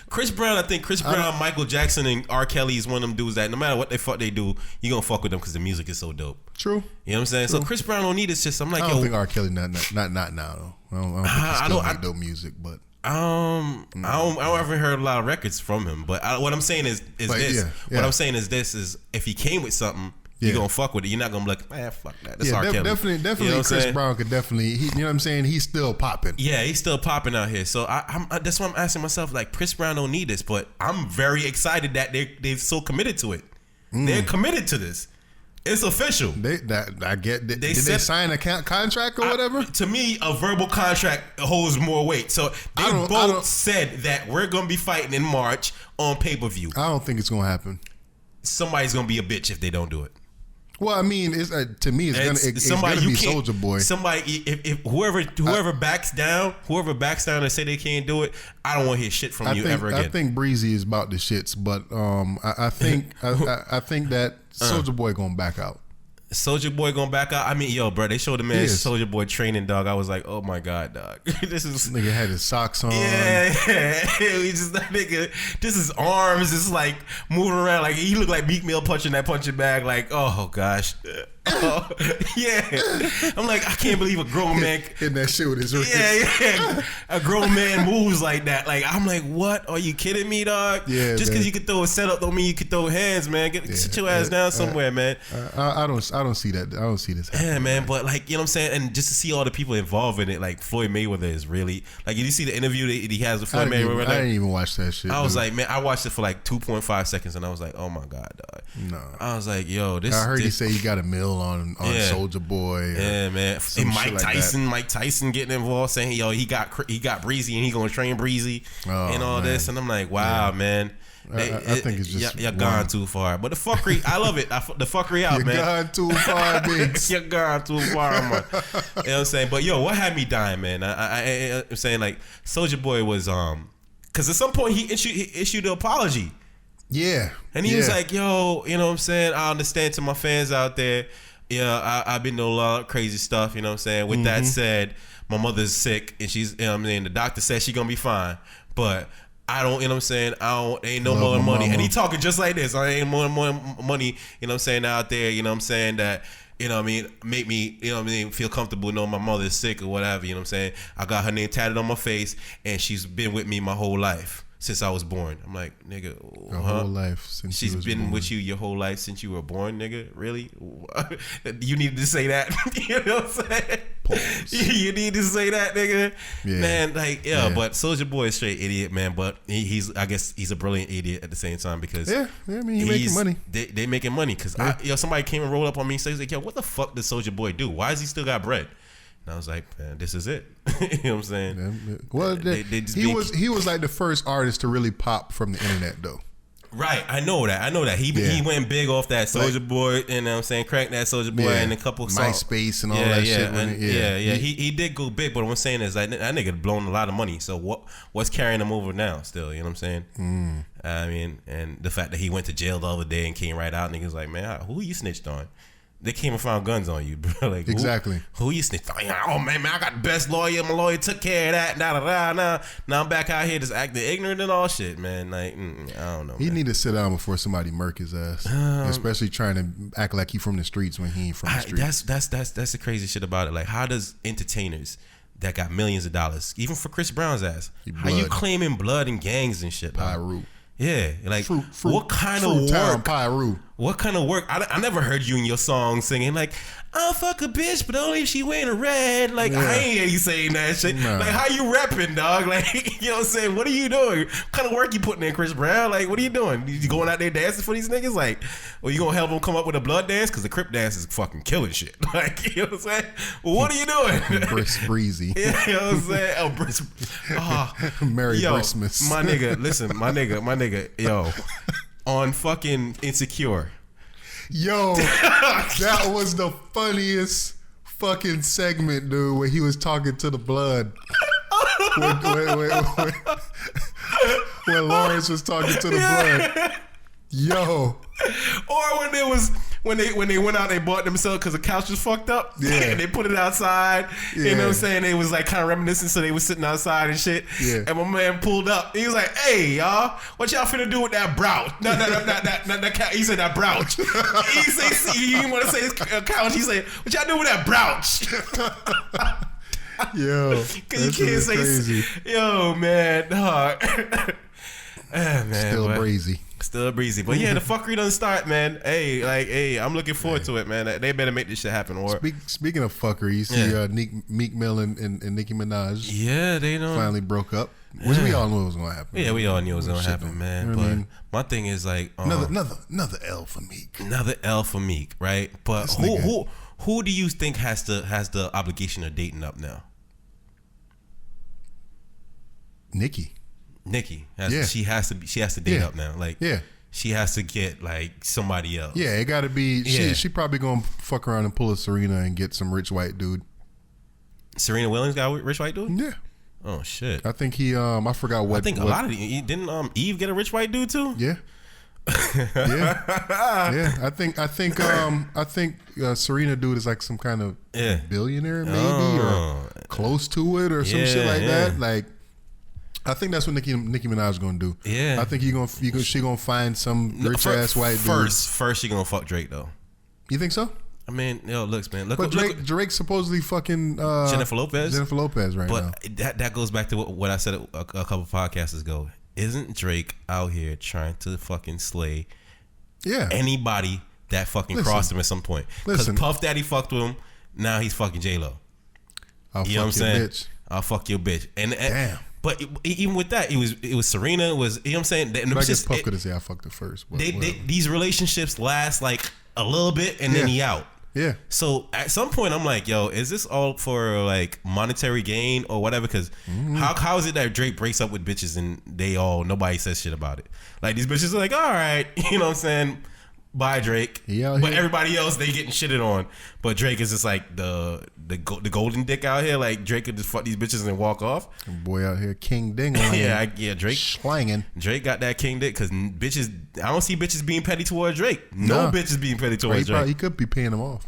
Chris Brown, I think Chris Brown, Michael Jackson, and R. Kelly is one of them dudes that no matter what the fuck they do, you gonna fuck with them because the music is so dope. True. You know what I'm saying? True. So Chris Brown don't need this shit. So I'm like, I don't think R. Kelly not now though. I don't think he still make dope music, but I haven't heard a lot of records from him. But what I'm saying is this. What I'm saying is this: is if he came with something, you're gonna fuck with it. You're not gonna be like, man, fuck that. That's R. Kelly. Definitely, you know Chris Brown could definitely. You know what I'm saying? He's still popping. Yeah, he's still popping out here. So that's why I'm asking myself, like, Chris Brown don't need this, but I'm very excited that they're so committed to it. They're committed to this. It's official. Did they sign a contract or whatever? To me, a verbal contract holds more weight. So they both said that we're gonna be fighting in March on pay-per-view. I don't think it's gonna happen. Somebody's gonna be a bitch if they don't do it. Well, I mean, to me, it's gonna be Soulja Boy. Somebody, if whoever backs down and say they can't do it, I don't want to hear shit from you ever again. I think Breezy is about the shits, but I think that Soulja Boy gonna back out. Soulja Boy gonna back out. I mean, yo, bro, they showed the man Soulja Boy training, dog. I was like, oh my god, dog. This nigga had his socks on. Yeah. He just that nigga. This is arms. It's like moving around like he looked like Meek Mill punching that punching bag. Like, oh gosh. And Yeah. I'm like, I can't believe a grown man. Hitting that shit with his wrist. Yeah. A grown man moves like that. Like, I'm like, what? Are you kidding me, dog? Yeah, just because you can throw a setup don't mean you can throw hands, man. Sit your ass down somewhere, man. I don't see that. I don't see this happening. Yeah, man. But like, you know what I'm saying? And just to see all the people involved in it, like Floyd Mayweather is really like. Did you see the interview that he has with Floyd Mayweather? I didn't even watch that shit. I was like, man, I watched it for like 2.5 seconds, and I was like, oh my god, dog. No. I was like, yo, this. I heard he say he got a mill on Soulja Boy. Yeah, man. And Mike Tyson getting involved, saying, yo, he got Breezy, and he gonna train Breezy and all this, and I'm like, wow, man. I think it's just you're gone too far, but the fuckery, I love it. The fuckery out, man. You're gone too far, Biggs. You're gone too far, man. You know what I'm saying? But yo, what had me dying, man? I'm saying like Soulja Boy was because at some point he issued an apology. Yeah, and he was like, yo, you know what I'm saying? I understand to my fans out there. Yeah, I've been doing a lot of crazy stuff. You know what I'm saying? With that said, my mother's sick, and she's, you know what I mean, the doctor says she's gonna be fine, but I don't, you know what I'm saying? Ain't no more money. And he talking just like this. I ain't more money, you know what I'm saying, out there, you know what I'm saying, that, you know what I mean, make me, you know what I mean, feel comfortable knowing my mother is sick or whatever, you know what I'm saying? I got her name tatted on my face, and she's been with me my whole life. Since I was born. I'm like, nigga, your whole life since she's been born. With you your whole life since you were born, nigga. Really? You needed to say that. You know what I'm saying? Pause. You need to say that, nigga. Yeah. Man, like, but Soulja Boy is straight idiot, man. But I guess he's a brilliant idiot at the same time because I mean, he's making money. They making money because somebody came and rolled up on me and says like, yo, what the fuck does Soulja Boy do? Why has he still got bread? And I was like, man, this is it. You know what I'm saying? Yeah. Well, he was like the first artist to really pop from the internet, though. Right, I know that. He went big off that Soulja Boy, and I'm saying, crank that Soulja Boy, and a couple songs. MySpace and all that shit. He did go big, but what I'm saying is that nigga blown a lot of money. So what's carrying him over now? Still, you know what I'm saying? I mean, and the fact that he went to jail the other day and came right out, niggas like, man, who you snitched on? They came and found guns on you, bro. Like, exactly. Who you snitched on? Oh man, I got the best lawyer. My lawyer took care of that. Now I'm back out here just acting ignorant and all shit, man. Like, I don't know. He need to sit down before somebody murk his ass, especially trying to act like he from the streets when he ain't from the streets. That's the crazy shit about it. Like, how does entertainers that got millions of dollars, even for Chris Brown's ass, how you claiming blood and gangs and shit? Pyru. Yeah, like what kind of work? Pyru. What kind of work? I never heard you in your song singing like, I'll fuck a bitch, but only if she wearing red. Like, I ain't hear you saying that shit. Nah. Like, how you rapping, dog? Like, you know what I'm saying? What are you doing? What kind of work you putting in, Chris Brown? Like, what are you doing? You going out there dancing for these niggas? Like, or you gonna help them come up with a blood dance? Because the Crip dance is fucking killing shit. Like, you know what I'm saying? Well, what are you doing? Breezy. Yeah, you know what I'm saying? Merry Christmas. My nigga, listen, my nigga, yo, on fucking Insecure. Yo, that was the funniest fucking segment, dude, where he was talking to the blood. When Lawrence was talking to the blood. Yo. Or when they went out, they bought themselves because the couch was fucked up. Yeah. And they put it outside. Yeah. You know what I'm saying? They was like kind of reminiscent, so they was sitting outside and shit. Yeah. And my man pulled up. He was like, "Hey, y'all, what y'all finna do with that brouch?" No, he said that brouch. He didn't want to say his couch. He said, "What y'all do with that brouch?" Yo, because you can't say, crazy. Yo, man, dog. Man, Still breezy. But yeah, the fuckery doesn't start, man. Hey, I'm looking forward to it, man. They better make this shit happen. Or speaking of fuckery, you see Meek Mill and Nicki Minaj. Yeah, they know finally broke up. Which we all knew was gonna happen. Yeah, we all knew it was gonna happen, man. You know, but my thing is like another L for Meek. Another L for Meek, right? But who do you think has the obligation of dating up now? Nicki. She has to date up now. Like, she has to get like somebody else. Yeah, it got to be. She probably gonna fuck around and pull a Serena and get some rich white dude. Serena Williams got a rich white dude. Yeah. Oh shit. I think he. I forgot what. I think a lot of didn't Eve get a rich white dude too. Yeah. Yeah. I think Serena dude is like some kind of billionaire maybe or close to it or some shit like that. Like. I think that's what Nicki Minaj is gonna do. Yeah, I think she gonna find some rich ass white dude. First she gonna fuck Drake though. You think so? I mean, yo, looks, man. Look, but Drake supposedly fucking Jennifer Lopez right now. But that goes back to what I said a couple podcasts ago. Isn't Drake out here trying to fucking slay anybody that fucking crossed him at some point? Because Puff Daddy fucked with him. Now he's fucking J-Lo. You know what I'm saying? Bitch. I'll fuck your bitch. And damn. But even with that, it was Serena. It was, you know what I'm saying? And I guess Puff could have said I fucked her first. These relationships last like a little bit and then he out. Yeah. So at some point I'm like, yo, is this all for like monetary gain or whatever? Because how is it that Drake breaks up with bitches and nobody says shit about it? Like these bitches are like, all right, you know what I'm saying? Bye, Drake. But everybody else, they getting shitted on. But Drake is just like the golden dick out here. Like Drake could just fuck these bitches and walk off. Boy out here, King Ding. yeah, Drake slanging. Drake got that king dick because bitches. I don't see bitches being petty towards Drake. No bitches being petty towards Drake. He could be paying them off.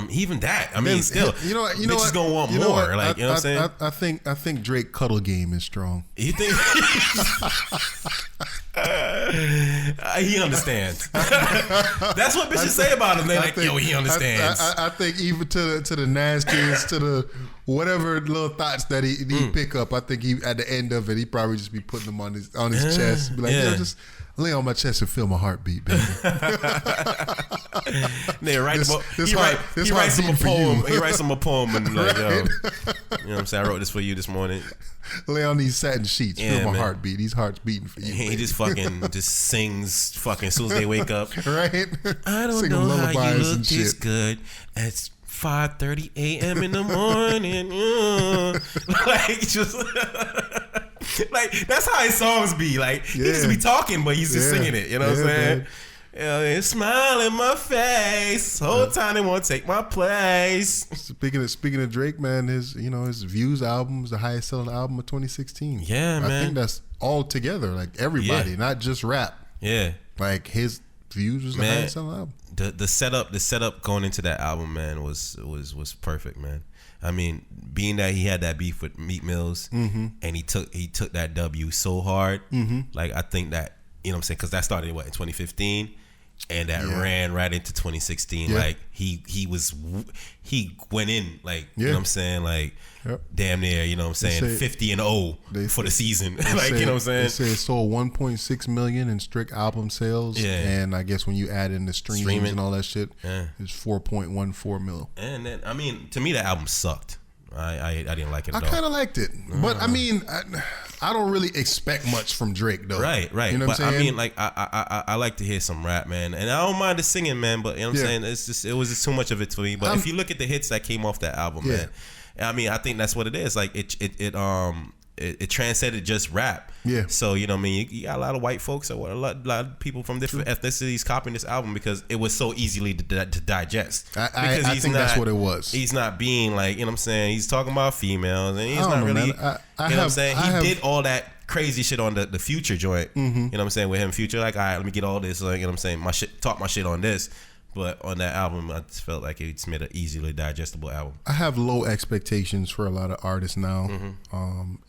Even that. I mean, still, bitches gonna want more. Like, you know what I'm saying? I think Drake cuddle game is strong. You think? He understands. That's what bitches say about him. They like, yo, he understands. I think even to the nastiest, to the whatever little thoughts that he pick up, I think he at the end of it, he probably just be putting them on his chest, be like, yo, just lay on my chest and feel my heartbeat, baby. He writes him a poem. He writes him a poem and like, yo, you know what I'm saying? I wrote this for you this morning. Lay on these satin sheets, feel my heartbeat. These hearts beating for you. He baby. Just fucking just sings fucking as soon as they wake up. Right? I don't know how you look this good. It's 5:30 a.m. in the morning. Like just. Like that's how his songs be. Like he just be talking, but he's just singing it. You know what I'm saying? Yeah, smile in my face. Whole time they want to take my place. Speaking of Drake, man, his Views album was the highest selling album of 2016. Yeah, man. I think that's all together, like everybody, not just rap. Yeah, like his Views was the highest selling album. The setup going into that album, man, was perfect, man. I mean, being that he had that beef with Meek Mills, and he took that W so hard, like I think that, you know what I'm saying, because that started in 2015, and that ran right into 2016. Like he went in like, you know what I'm saying, like damn near, you know what I'm saying, 50-0 for the season. Like, you know what I'm saying? They say it sold 1.6 million in strict album sales, and I guess when you add in the streaming and all that shit, it's 4.14 mil. And then, I mean, to me that album sucked. I didn't like it at all. I kind of liked it, but I mean, I don't really expect much from Drake though. Right. You know what I'm saying? I mean, like I like to hear some rap, man, and I don't mind the singing, man. But you know what I'm saying, it was just too much of it for me. But if you look at the hits that came off that album, man, I mean, I think that's what it is. Like it transcended just rap. Yeah. So, you know what I mean? You got a lot of white folks or a lot of people from different ethnicities copying this album because it was so easily to digest. I think that's what it was. He's not being like, you know what I'm saying? He's talking about females and he's not really, you know what I'm saying? He did all that crazy shit on the Future joint. You know what I'm saying? With him, Future, like, all right, let me get all this. Like, you know what I'm saying? Talk my shit on this. But on that album, I just felt like it's made an easily digestible album. I have low expectations for a lot of artists now,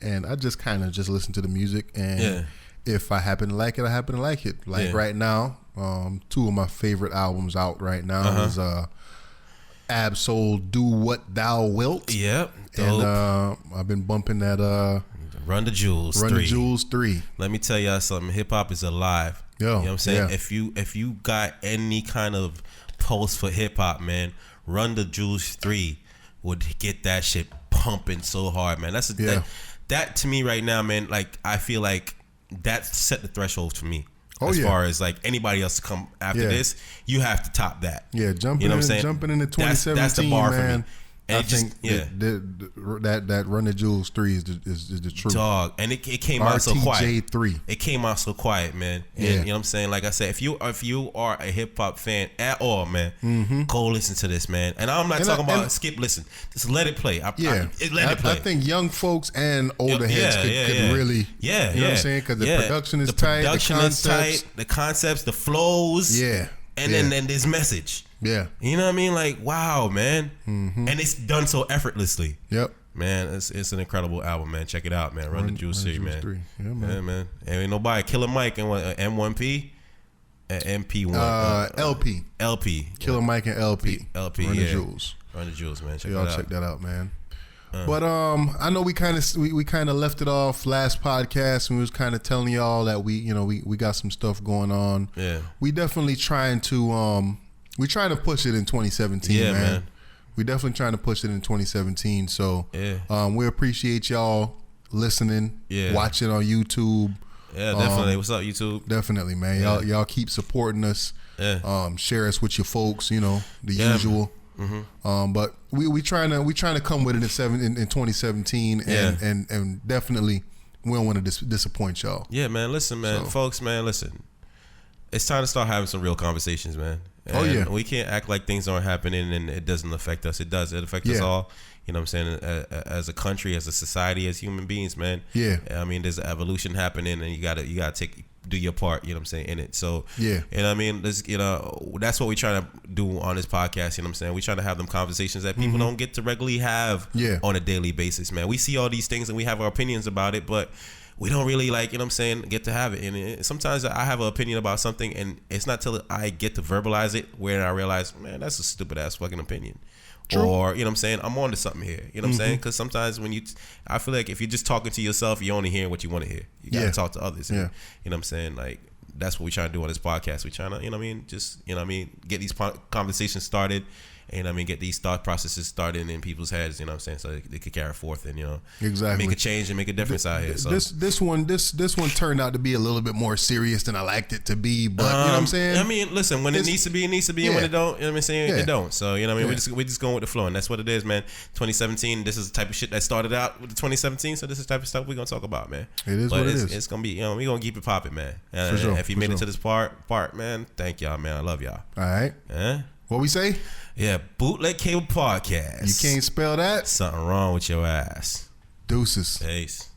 and I just kind of just listen to the music, and if I happen to like it, I happen to like it. Like right now, two of my favorite albums out right now is Ab-Soul, Do What Thou Wilt. Yep, dope. And I've been bumping that Run the Jewels 3. Run the Jewels 3. Let me tell y'all something. Hip hop is alive. You know what I'm saying? If you got any kind of pulse for hip hop, man, Run the Jewels 3 would get that shit pumping so hard, man. That's that to me right now, man. Like I feel like that set the threshold for me. As far as like anybody else to come after this, you have to top that. Yeah, jumping into 2017, that's the bar man. For me. And I think that Run the Jewels 3 is the truth. Dog. And it came out so quiet. RTJ3. It came out so quiet, man. And you know what I'm saying? Like I said, if you are a hip hop fan at all, man, go listen to this, man. And I'm not talking about skip listen. Just let it play. Let it play. I think young folks and older heads could really, you know what I'm saying? Because the production is tight. The production is tight. The concepts, the flows. Yeah. And then there's message. Yeah. You know what I mean? Like, wow, man. And it's done so effortlessly. Yep. Man, it's an incredible album, man. Check it out, man. Run the Jewels 3, man. 3. Yeah, man. Yeah, man. And ain't nobody Killer Mike and M1P. MP1. LP. LP. Killer Mike and LP. LP. Run yeah. the Jewels. Run the Jewels, man. So y'all check that out, man. But I know we kind of left it off last podcast, and we was kind of telling y'all that we got some stuff going on. Yeah. We definitely trying to push it in 2017, Yeah, man. man. We definitely trying to push it in 2017. So Yeah. we appreciate y'all listening, watching on YouTube. Yeah, definitely. What's up, YouTube? Definitely, man. Y'all keep supporting us. Yeah. Share us with your folks. The usual. Mm-hmm. But we trying to come with it in 2017, and definitely we don't want to disappoint y'all. Yeah, man. Listen, man, folks, man. Listen, it's time to start having some real conversations, man. And we can't act like things aren't happening and it doesn't affect us. It does. It affects us all. You know what I'm saying? As a country, as a society, as human beings, man. Yeah. I mean, there's an evolution happening, and you gotta do your part. You know what I'm saying, in it. So yeah. And I mean, that's what we try to do on this podcast. You know what I'm saying? We try to have them conversations that people don't get to regularly have on a daily basis, man. We see all these things and we have our opinions about it, but we don't really get to have it. And sometimes I have an opinion about something, and it's not till I get to verbalize it where I realize, man, that's a stupid ass fucking opinion. True. Or, you know what I'm saying, I'm on to something here. You know what I'm saying? Because sometimes I feel like if you're just talking to yourself, you're only hearing what you want to hear. You got to talk to others. And, you know what I'm saying? Like, that's what we try to do on this podcast. We trying to, you know what I mean? Just, you know what I mean? Get these conversations started. And I mean, get these thought processes started in people's heads, you know what I'm saying, so they could carry forth and exactly make a change and make a difference out here. So this one turned out to be a little bit more serious than I liked it to be, but you know what I'm saying. I mean, listen, when it needs to be, it needs to be, and when it don't, you know what I'm saying, it don't. So you know what I mean, we just going with the flow, and that's what it is, man. 2017, this is the type of shit that started out with the 2017, so this is the type of stuff we're gonna talk about, man. It is what it is. It's gonna be, we're gonna keep it popping, man. For sure, if you made it to this part, man, thank y'all, man. I love y'all. All right. What we say? Yeah, Bootleg Cable Podcast. You can't spell that? Something wrong with your ass. Deuces. Peace.